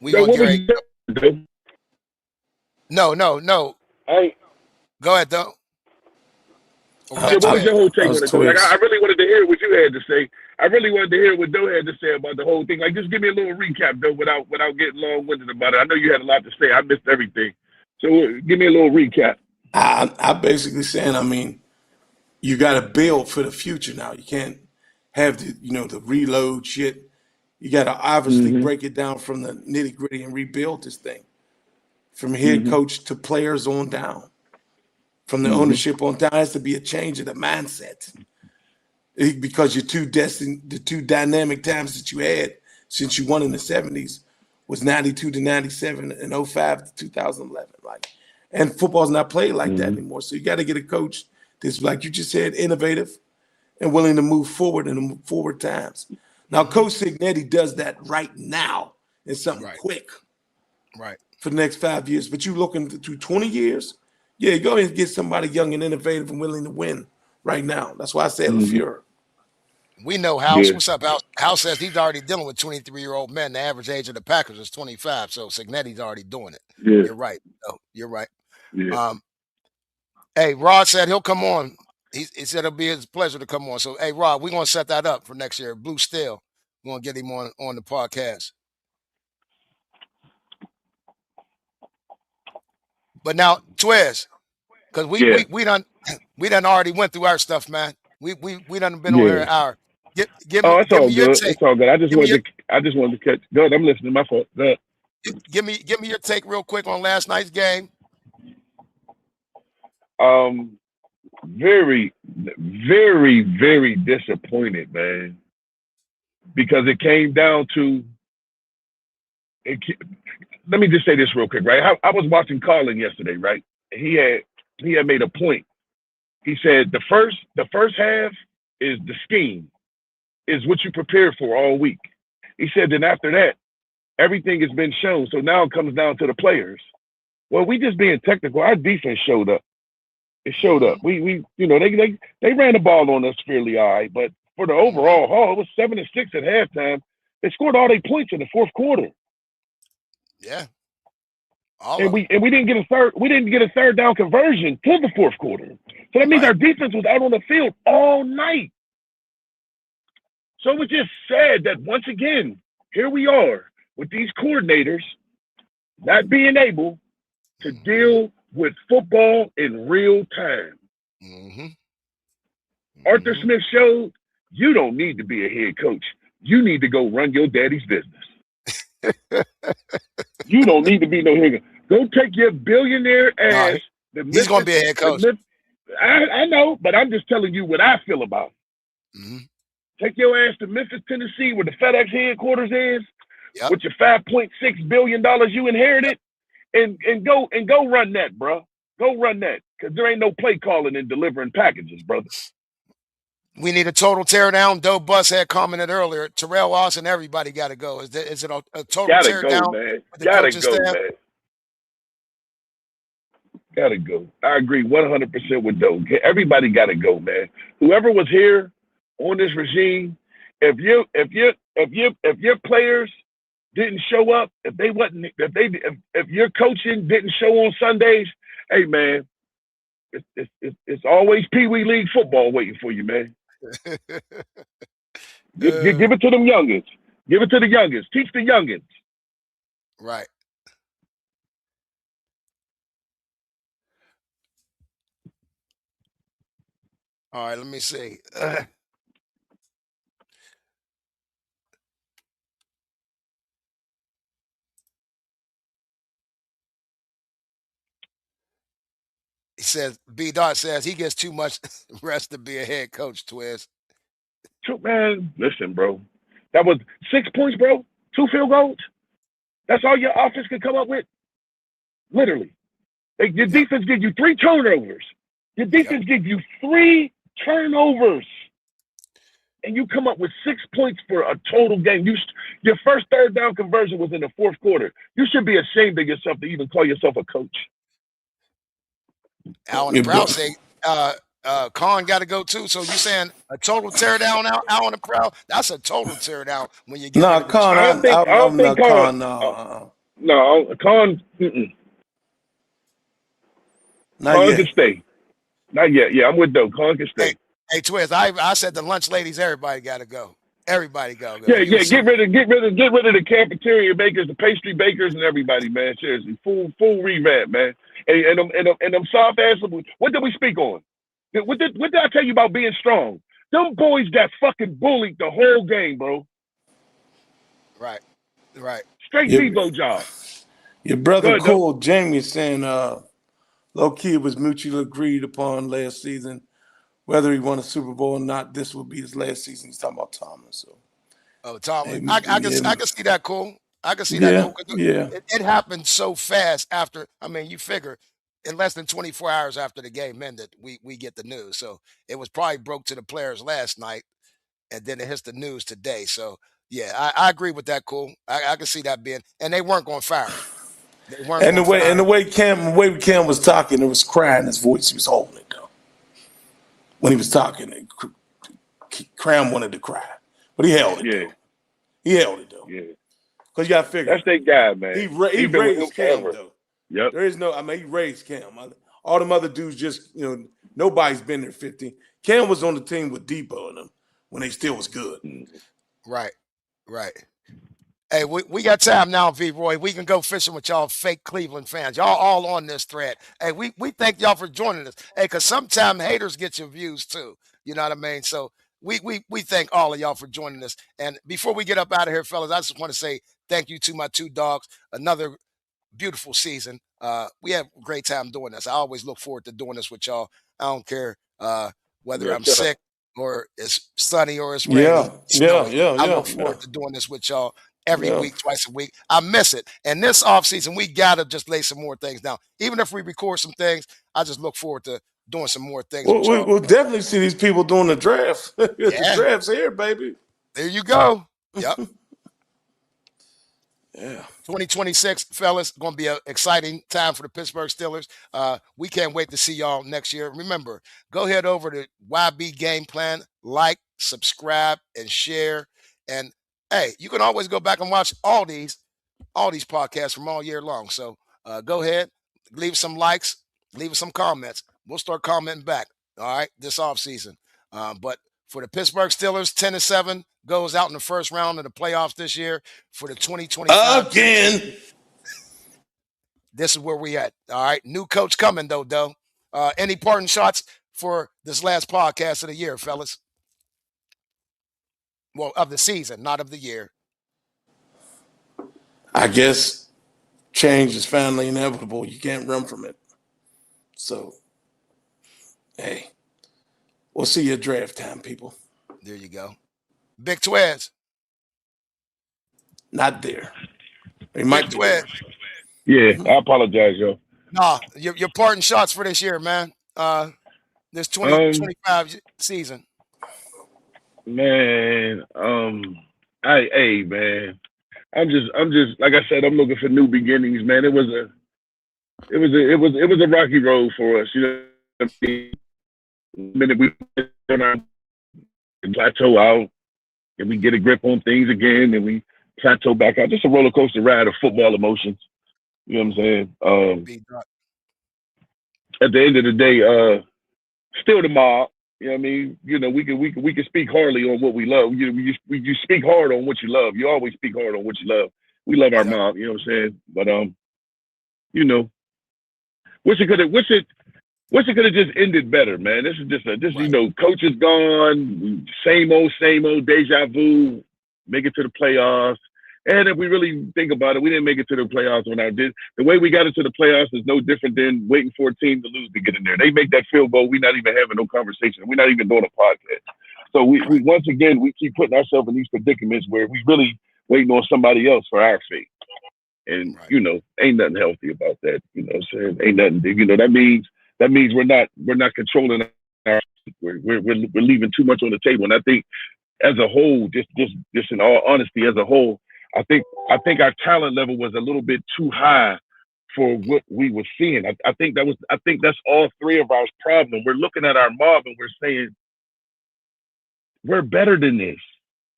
we gonna get No. Hey. Go ahead, though. What was your whole take on it? Like, I really wanted to hear what you had to say. I really wanted to hear what Doe had to say about the whole thing. Like, just give me a little recap, Doe, without getting long-winded about it. I know you had a lot to say. I missed everything. So give me a little recap. I basically saying, you got to build for the future now. You can't have the reload shit. You got to obviously break it down from the nitty-gritty and rebuild this thing. From head coach to players on down. From the ownership on down, has to be a change of the mindset. Because the two dynamic times that you had since you won in the 70s was 92 to 97 and 05 to 2011. And football's not played like that anymore. So you got to get a coach that's, like you just said, innovative and willing to move forward in the forward times. Now, Coach Cignetti does that right now in something quick. Right. For the next 5 years. But you looking through 20 years, you go ahead and get somebody young and innovative and willing to win right now. That's why I said LaFleur. We know House. What's up, House? House says he's already dealing with 23-year-old men. The average age of the Packers is 25, so Cignetti's already doing it. Yeah. You're right. Oh, you're right. Yeah. Hey, Rod said he'll come on. He said it'll be his pleasure to come on. So, hey, Rod, we're going to set that up for next year. Blue Steel. We're going to get him on the podcast. But now, Twiz, because we done already went through our stuff, man. We done been on here an hour. Give me your take. It's all good. I just wanted to catch. Good. I'm listening. My fault. Good. Give me your take real quick on last night's game. Very, very, very disappointed, man. Because it came down to. Let me just say this real quick, right? I was watching Colin yesterday, right? And he had made a point. He said the first half is the scheme, is what you prepared for all week. He said then after that, everything has been shown. So now it comes down to the players. Well, we just being technical. Our defense showed up. It showed up. We they ran the ball on us fairly all right, but for the overall haul, it was 7-6 at halftime. They scored all their points in the fourth quarter. Yeah. And we didn't get a third down conversion till the fourth quarter. So that means our defense was out on the field all night. So it was just sad that once again, here we are with these coordinators not being able to deal with football in real time. Arthur Smith showed you don't need to be a head coach. You need to go run your daddy's business. You don't need to be no head coach. Go take your billionaire ass. He's going to be a head coach. I know, but I'm just telling you what I feel about it. Take your ass to Memphis, Tennessee, where the FedEx headquarters is, with your $5.6 billion you inherited, and go run that, bro. Go run that, because there ain't no play calling and delivering packages, brother. We need a total teardown. Doe Bus had commented earlier. Terrell Austin, everybody got to go. Is it a total teardown? Man. Gotta go, man. Gotta go. I agree 100% with Doe. Everybody got to go, man. Whoever was here on this regime, if your players didn't show up, if your coaching didn't show on Sundays, hey man, it's always Pee Wee League football waiting for you, man. Give it to them youngins. Give it to the youngins. Teach the youngins. Right. All right, let me see. He says, B. Dot says he gets too much rest to be a head coach, Twiz. Man, listen, bro. That was 6 points, bro. 2 field goals. That's all your offense can come up with. Literally. Your defense gives you 3 turnovers. Your defense gives you 3 turnovers. And you come up with 6 points for a total game. Your first third down conversion was in the fourth quarter. You should be ashamed of yourself to even call yourself a coach. Alan and Proud say Khan got to go too. So you saying a total teardown now, Alan and Proud? That's a total teardown when you get Khan. I don't think Khan. No, Khan. Khan can stay. Not yet. Yeah, I'm with Doe. Khan can stay. Hey, Twiz, I said the lunch ladies, everybody got to go. Everybody go. Yeah. Get rid of the cafeteria bakers, the pastry bakers, and everybody, man. Seriously, full revamp, man. And them soft ass. What did we speak on? What did I tell you about being strong? Them boys got fucking bullied the whole game, bro. Right. Straight Debo job. Your brother Cole Jamie saying, low key, it was mutually agreed upon last season. Whether he won a Super Bowl or not, this will be his last season. He's talking about Thomas. So, Thomas. I can see that, Cole. I can see that. Cool. Yeah. It happened so fast after. I mean, you figure in less than 24 hours after the game ended, we get the news. So it was probably broke to the players last night, and then it hits the news today. So yeah, I agree with that, Cool. I can see that being, and they weren't going to fire him. And the way Cam was talking, it was crying in his voice. He was holding it though. When he was talking, Cram wanted to cry, but he held it. Yeah, though. He held it though. Yeah, because you got to figure that's their guy, man. He raised Cam though. Yep. There is no. I mean, he raised Cam. All them other dudes just nobody's been there 15. Cam was on the team with Debo and them when they still was good. Right. Hey, we got time now, V-Roy. We can go fishing with y'all fake Cleveland fans. Y'all all on this thread. Hey, we thank y'all for joining us. Hey, because sometimes haters get your views too. You know what I mean? So we thank all of y'all for joining us. And before we get up out of here, fellas, I just want to say thank you to my 2 dogs. Another beautiful season. We have a great time doing this. I always look forward to doing this with y'all. I don't care whether I'm sick or it's sunny or it's rainy. I look forward to doing this with y'all every week, twice a week. I miss it. And this offseason, we got to just lay some more things down. Even if we record some things, I just look forward to doing some more things. We'll definitely see these people doing the draft. The draft's here, baby. There you go. Yep. Yeah. 2026, fellas, going to be an exciting time for the Pittsburgh Steelers. We can't wait to see y'all next year. Remember, go head over to YB Game Plan, like, subscribe, and share. And hey, you can always go back and watch all these podcasts from all year long. So go ahead, leave some likes, leave some comments. We'll start commenting back. All right, this offseason. But for the Pittsburgh Steelers, 10-7 goes out in the first round of the playoffs this year. For the 2025 again, this is where we at. All right, new coach coming though. Any parting shots for this last podcast of the year, fellas? Well, of the season, not of the year. I guess change is finally inevitable. You can't run from it. So, hey, we'll see you at draft time, people. There you go. Big Twiz. Not there. They might be there. Yeah, I apologize, yo. Nah, your parting shots for this year, man. This 2025 season. Man, hey, man. I'm just like I said, I'm looking for new beginnings, man. It was a rocky road for us, you know. I mean, the minute we plateau out and we get a grip on things again and we plateau back out. Just a roller coaster ride of football emotions. You know what I'm saying? At the end of the day, still the mob. You know what I mean? You know, we can speak hardly on what we love. You speak hard on what you love. You always speak hard on what you love. We love our mob. You know what I'm saying? But you know, wish it could have just ended better, man. This is just right. You know, coach is gone. Same old deja vu. Make it to the playoffs. And if we really think about it, we didn't make it to the playoffs when I did. The way we got into the playoffs is no different than waiting for a team to lose to get in there. They make that field goal. We're not even having no conversation. We're not even doing a podcast. So we once again, we keep putting ourselves in these predicaments where we really waiting on somebody else for our fate. And, you know, ain't nothing healthy about that. You know what I'm saying? Ain't nothing, you know, that means we're not controlling our, we're leaving too much on the table. And I think as a whole, just in all honesty, as a whole, I think our talent level was a little bit too high for what we were seeing. I think that's all three of our problems. We're looking at our mob and we're saying, we're better than this.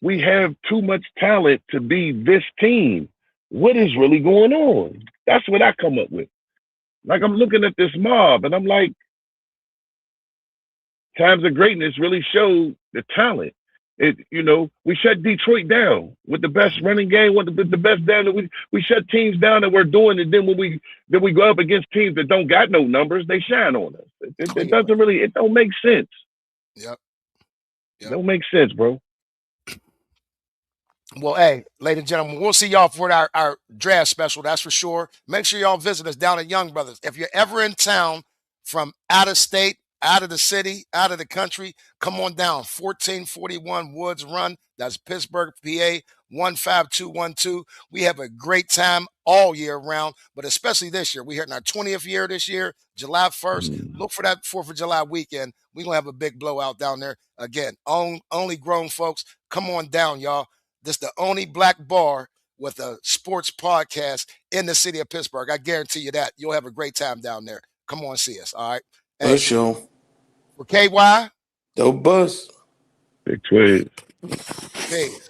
We have too much talent to be this team. What is really going on? That's what I come up with. Like, I'm looking at this mob and I'm like, times of greatness really showed the talent. You know, we shut Detroit down with the best running game, with the best down. We shut teams down that we're doing, and then when we go up against teams that don't got no numbers, they shine on us. It doesn't really, it don't make sense. Yep. It don't make sense, bro. Well, hey, ladies and gentlemen, we'll see y'all for our draft special. That's for sure. Make sure y'all visit us down at Young Brothers. If you're ever in town from out of state, out of the city, out of the country, come on down. 1441 Woods Run. That's Pittsburgh, PA, 15212. We have a great time all year round, but especially this year. We're in our 20th year this year, July 1st. Look for that 4th of July weekend. We're going to have a big blowout down there. Again, only grown folks. Come on down, y'all. This is the only black bar with a sports podcast in the city of Pittsburgh. I guarantee you that. You'll have a great time down there. Come on, see us, all right? Hey, for sure. For KY. Doe Bus. Big Twizzy. Peace.